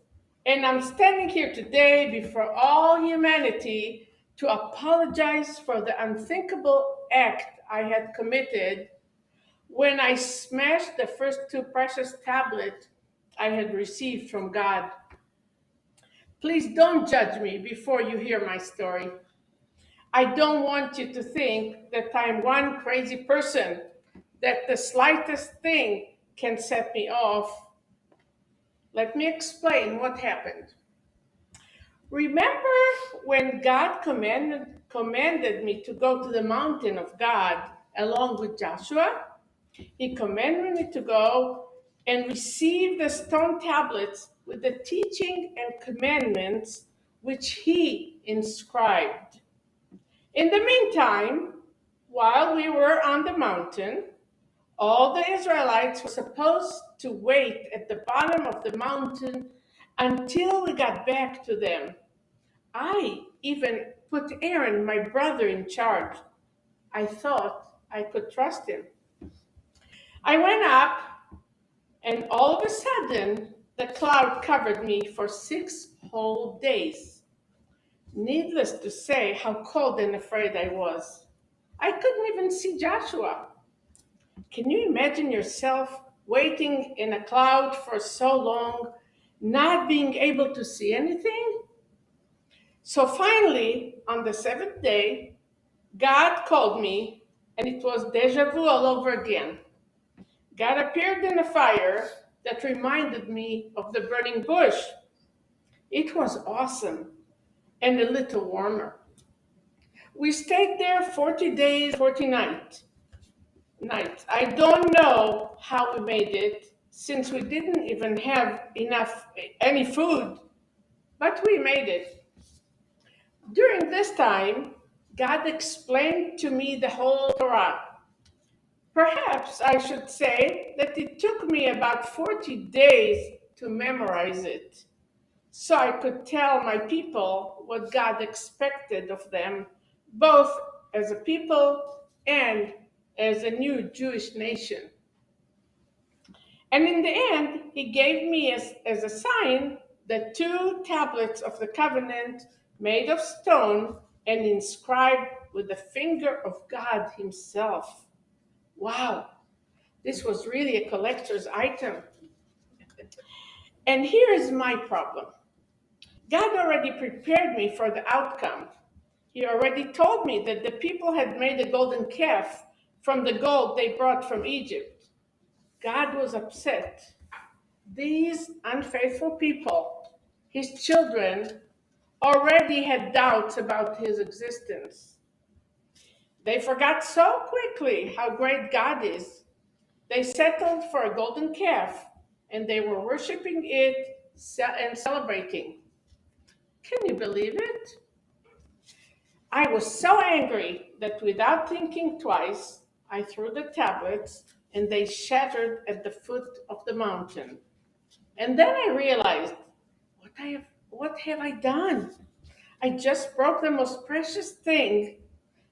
and I'm standing here today before all humanity to apologize for the unthinkable act I had committed when I smashed the first two precious tablets I had received from God. Please don't judge me before you hear my story. I don't want you to think that I'm one crazy person, that the slightest thing can set me off. Let me explain what happened. Remember when God commanded me to go to the mountain of God along with Joshua? He commanded me to go and receive the stone tablets with the teaching and commandments which he inscribed. In the meantime, while we were on the mountain, all the Israelites were supposed to wait at the bottom of the mountain until we got back to them. I even put Aaron, my brother, in charge. I thought I could trust him. I went up, and all of a sudden, the cloud covered me for 6 whole days. Needless to say, how cold and afraid I was. I couldn't even see Joshua. Can you imagine yourself waiting in a cloud for so long, not being able to see anything? So finally, on the seventh day, God called me, and it was deja vu all over again. God appeared in a fire that reminded me of the burning bush. It was awesome and a little warmer. We stayed there 40 days, 40 nights. I don't know how we made it since we didn't even have any food, but we made it. During this time, God explained to me the whole Torah. Perhaps I should say that it took me about 40 days to memorize it, so I could tell my people what God expected of them, both as a people and as a new Jewish nation. And in the end, he gave me as a sign the two tablets of the covenant made of stone and inscribed with the finger of God himself. Wow, this was really a collector's item. And here is my problem. God already prepared me for the outcome. He already told me that the people had made a golden calf from the gold they brought from Egypt. God was upset. These unfaithful people, his children, already had doubts about his existence. They forgot so quickly how great God is. They settled for a golden calf, and they were worshiping it and celebrating. Can you believe it? I was so angry that without thinking twice, I threw the tablets and they shattered at the foot of the mountain. And then I realized, what have I done? I just broke the most precious thing,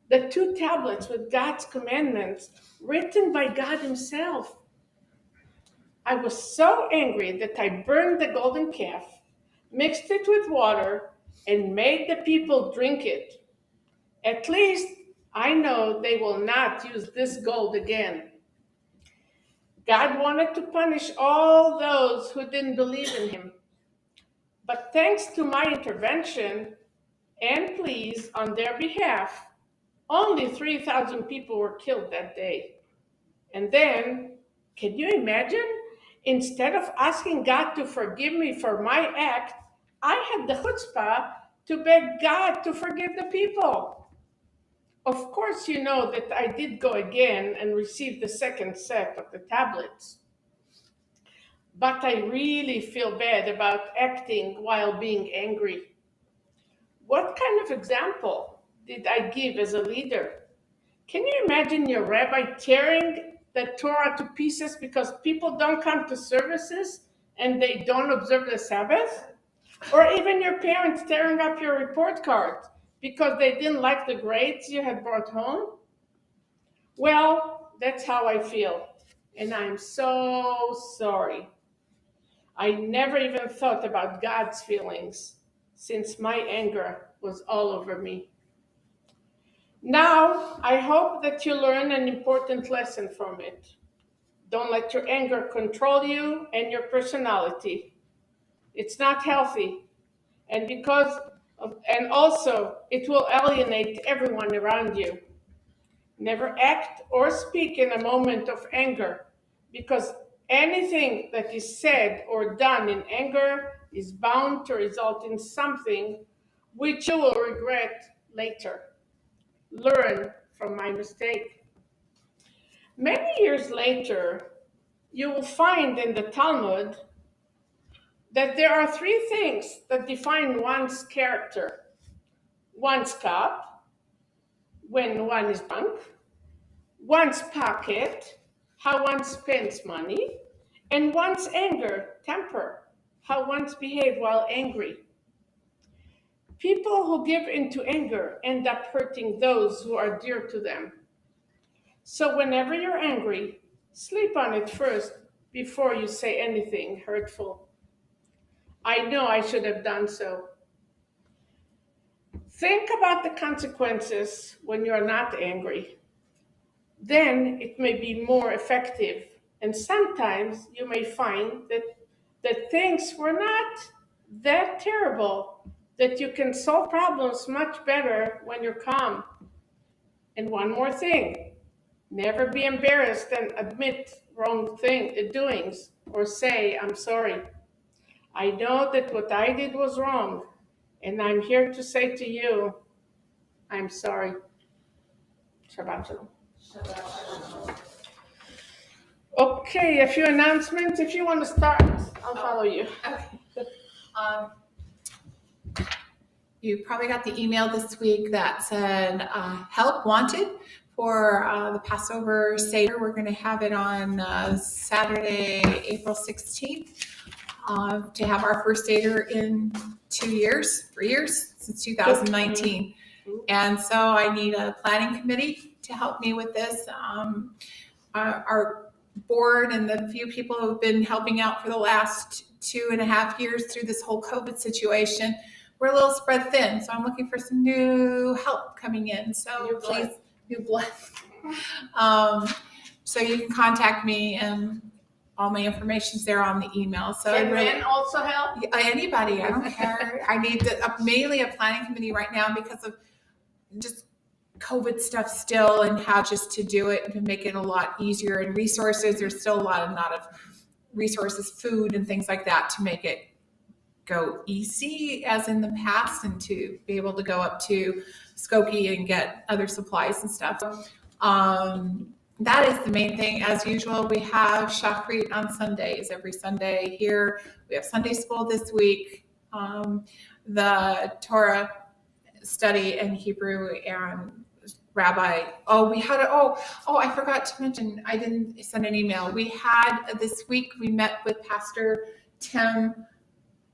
the two tablets with God's commandments written by God himself. I was so angry that I burned the golden calf, mixed it with water, and made the people drink it. At least I know they will not use this gold again. God wanted to punish all those who didn't believe in him. But thanks to my intervention and pleas on their behalf, only 3,000 people were killed that day. And then, can you imagine? Instead of asking God to forgive me for my act, I had the chutzpah to beg God to forgive the people. Of course, you know that I did go again and receive the second set of the tablets. But I really feel bad about acting while being angry. What kind of example did I give as a leader? Can you imagine your rabbi tearing the Torah to pieces because people don't come to services and they don't observe the Sabbath? Or even your parents tearing up your report card because they didn't like the grades you had brought home? Well, that's how I feel, and I'm so sorry. I never even thought about God's feelings since my anger was all over me. Now, I hope that you learn an important lesson from it. Don't let your anger control you and your personality. It's not healthy. And and also it will alienate everyone around you. Never act or speak in a moment of anger, because anything that is said or done in anger is bound to result in something which you will regret later. Learn from my mistake. Many years later, you will find in the Talmud that there are three things that define one's character: one's cup, when one is drunk; one's pocket, how one spends money; and one's anger, temper, how one's behave while angry. People who give into anger end up hurting those who are dear to them. So whenever you're angry, sleep on it first before you say anything hurtful. I know I should have done so. Think about the consequences when you're not angry. Then it may be more effective. And sometimes you may find that things were not that terrible, that you can solve problems much better when you're calm. And one more thing: never be embarrassed and admit wrong doings or say, I'm sorry. I know that what I did was wrong, and I'm here to say to you, I'm sorry. Shabbat shalom. Okay, a few announcements. If you want to start, I'll follow you. Okay. You probably got the email this week that said help wanted for the Passover Seder. We're going to have it on Saturday, April 16th, to have our first Seder in 3 years, since 2019. And so I need a planning committee to help me with this. Our board and the few people who have been helping out for the last 2.5 years through this whole COVID situation, we're a little spread thin. So I'm looking for some new help coming in. So please, new blood. So you can contact me, and all my information's there on the email. So Can men also help? Anybody, I don't care. I need mainly a planning committee right now because of just COVID stuff still, and how just to do it and to make it a lot easier, and resources. There's still a lot of resources, food and things like that, to make it go easy as in the past, and to be able to go up to Skokie and get other supplies and stuff. That is the main thing. As usual, we have Shachrit on Sundays, every Sunday here. We have Sunday school this week, the Torah study in Hebrew, and Rabbi. I forgot to mention, I didn't send an email. We had this week, we met with Pastor Tim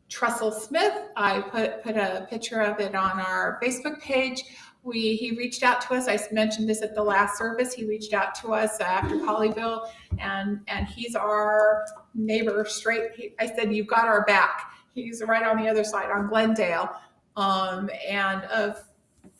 Trussell Smith. I put a picture of it on our Facebook page. He reached out to us. I mentioned this at the last service. He reached out to us after Polyville, and he's our neighbor straight. I said, you've got our back. He's right on the other side on Glendale, and of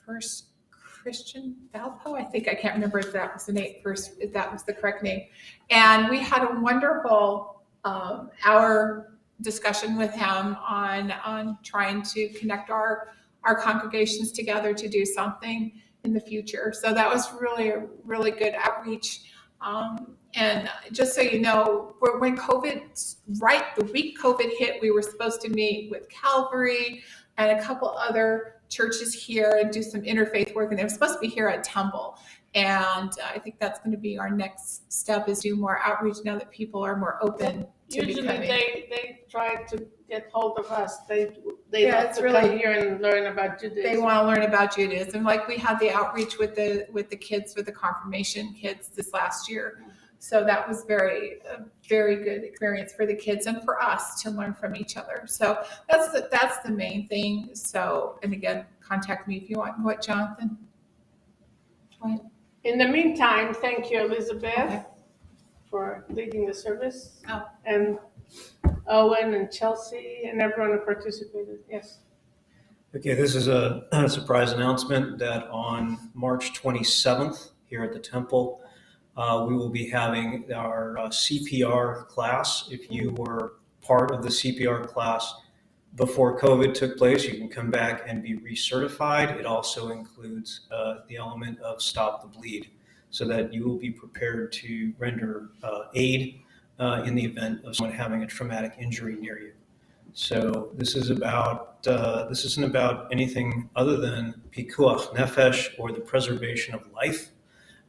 First Christian Valpo. I can't remember if that was if that was the correct name. And we had a wonderful hour discussion with him on trying to connect our congregations together to do something in the future. So that was really a really good outreach. And just so you know, when the week COVID hit, we were supposed to meet with Calvary and a couple other churches here and do some interfaith work, and they were supposed to be here at Temple. And I think that's going to be our next step, is do more outreach now that people are more open to Usually becoming. they try to get hold of us. They Yeah, love it's to really- come here and learn about Judaism. They want to learn about Judaism. Like we had the outreach with the kids, with the confirmation kids this last year. So that was a very good experience for the kids and for us to learn from each other. So that's the main thing. So, and again, contact me if you want. What, Jonathan? What? In the meantime, thank you, Elizabeth, Okay. for leading the service. Oh. And Owen and Chelsea and everyone who participated. Yes. Okay, this is a surprise announcement that on March 27th here at the Temple, We will be having our CPR class. If you were part of the CPR class before COVID took place, you can come back and be recertified. It also includes the element of stop the bleed, so that you will be prepared to render aid in the event of someone having a traumatic injury near you. So this isn't about anything other than pikuach nefesh, or the preservation of life.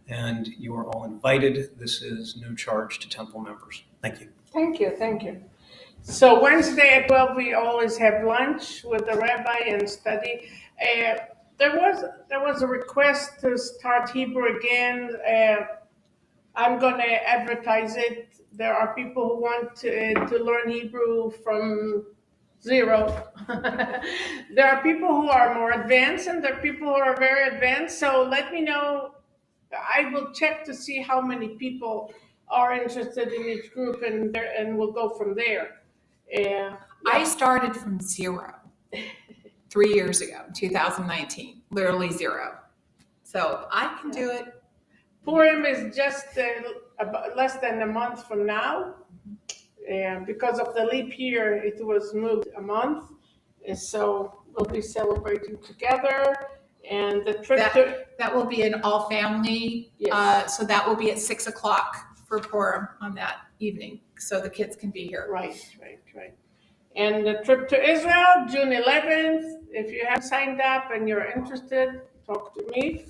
And you are all invited. This is no charge to temple members. Thank you. Thank you, thank you. So Wednesday at 12, we always have lunch with the rabbi and study. There was a request to start Hebrew again. I'm going to advertise it. There are people who want to learn Hebrew from zero. There are people who are more advanced, and there are people who are very advanced. So let me know. I will check to see how many people are interested in each group, and we'll go from there. I started from 0 3 years ago, 2019, literally 0. So I can do it. Purim is just about less than a month from now. And because of the leap year, it was moved a month. And so we'll be celebrating together. And the trip That will be an all family. Yes. So that will be at 6 o'clock for Purim on that evening. So the kids can be here. Right. And the trip to Israel, June 11th. If you have signed up and you're interested, talk to me.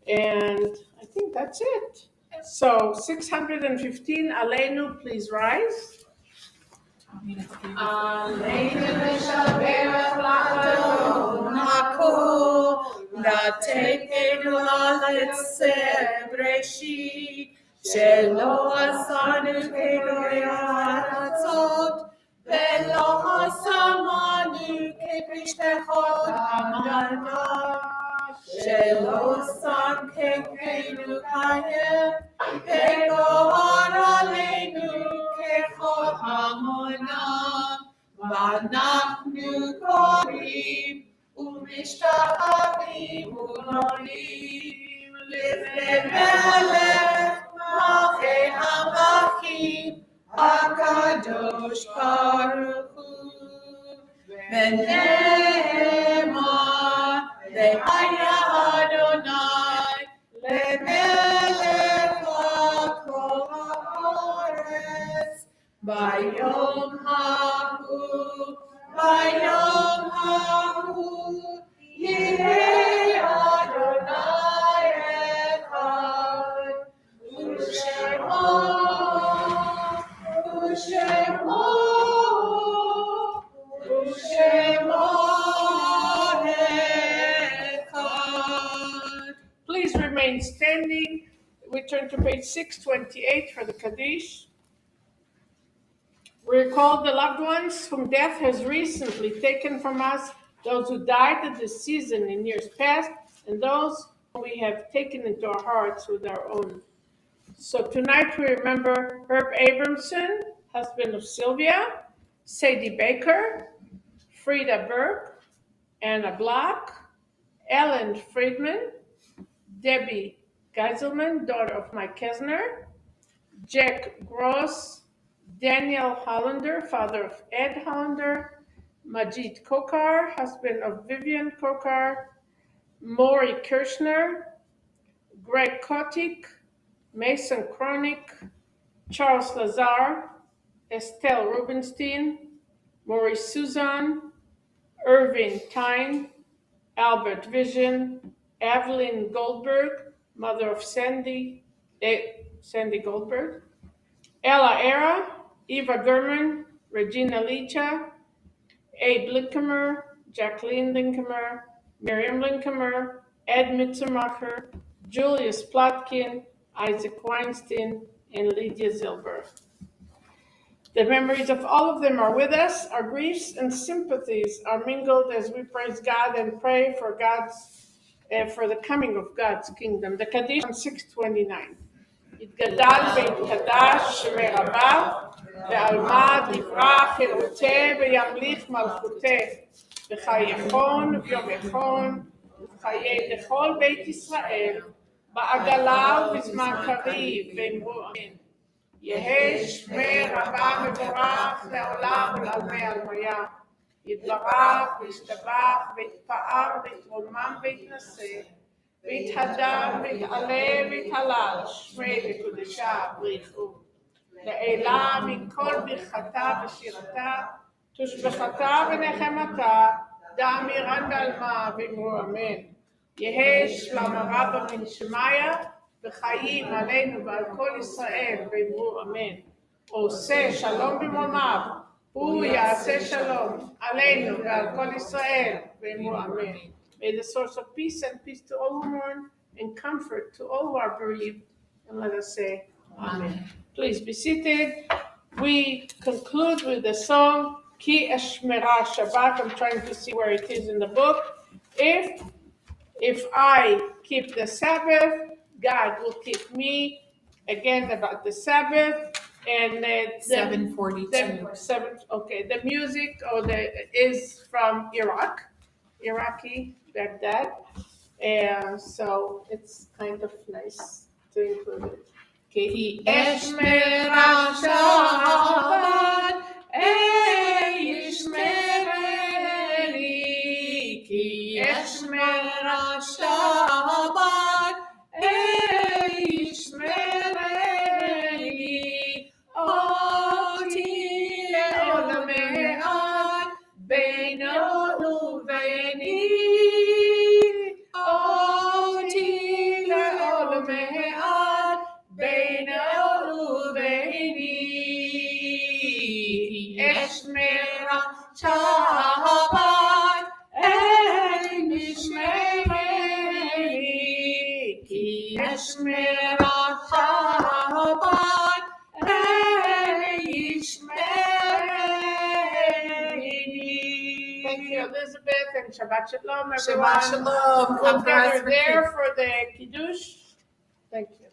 And I think that's it. So 615, Aleinu, please rise. Aleinu v'shaberach l'Adon hakol, v'atekenu la'letzeh breshit, shelo asanu k'gorei ha'aratzot, ve'lo asamanu k'prishtechot ha'madar. Shelo sam kekenu kayem, pegor aleinu kechol hamonam, v'anachnu korim u'mishtachavim u'lolim lifnei melech malchei hamachim hakadosh baruch hu v'ne'emar Le'aya Adonai, le'melech ha'kol ha'aretz, bayom ha'hu, yirei Adonai echad, u'shemo Please remain standing. We turn to page 628 for the Kaddish. We recall the loved ones whom death has recently taken from us, those who died at this season in years past, and those whom we have taken into our hearts with our own. So tonight we remember Herb Abramson, husband of Sylvia, Sadie Baker, Frida Burke, Anna Block, Ellen Friedman, Debbie Geiselman, daughter of Mike Kesner, Jack Gross, Daniel Hollander, father of Ed Hollander, Majid Kokar, husband of Vivian Kokar, Maury Kirshner, Greg Kotick, Mason Kronick, Charles Lazar, Estelle Rubenstein, Maurice Suzanne, Irving Tyne, Albert Vision, Evelyn Goldberg, mother of Sandy Goldberg, Ella Era, Eva German, Regina Licha, Abe Linkemer, Jacqueline Linkemer, Miriam Linkemer, Ed Mitzelmacher, Julius Plotkin, Isaac Weinstein, and Lydia Zilber. The memories of all of them are with us. Our griefs and sympathies are mingled as we praise God and pray for for the coming of God's kingdom. The Kaddish on 629. יתגדל ויתקדש שמי רבה, ועלמא דברה חירותה וימליך מלכותה, וחי יחון ויום יחון, וחיי לכל בית ישראל, בעגלה ובזמן קריב, ואמרו אמן. יהא שמי רבה מבורך לעולם ולעלמי עלמיה. יתברך וישתבח ויתפאר ויתרומם ויתנשא ויתהדר ויתעלה ויתהלל שמי וקודשה בריחו. לעילה מכל ברכתה ושירתה תושבחתה ונחמתה דאמירן בעלמה ואמרו אמן. יהא שלמה רבה מן שמיה וחיים עלינו ועל כל ישראל ואמרו אמן. עושה שלום במרומיו הוא יעשה שלום עלינו ועל כל ישראל ואמרו אמן. May the source of peace and peace to all who mourn and comfort to all who are bereaved, and let us say amen. Please be seated. We conclude with the song Ki Eshmera Shabbat. I'm trying to see where it is in the book. If I keep the Sabbath, God will keep me. Again about the Sabbath. And 742. The music is from Iraqi Baghdad, and so it's kind of nice to include it. Ki Eshmera Shabbat, Yishmereni. Ki Eshmera Shabbat, Yishmereni. Oti le'olamei beino uveini. Oti le'olamei beino uveini. Eshmera Shabbat ein yishmereni. Ki Eshmera Shabbat ein yishmereni. Thank you, Elizabeth, and Shabbat Shalom, everyone. Shabbat Shalom. We'll gather there for the Kiddush. Thank you.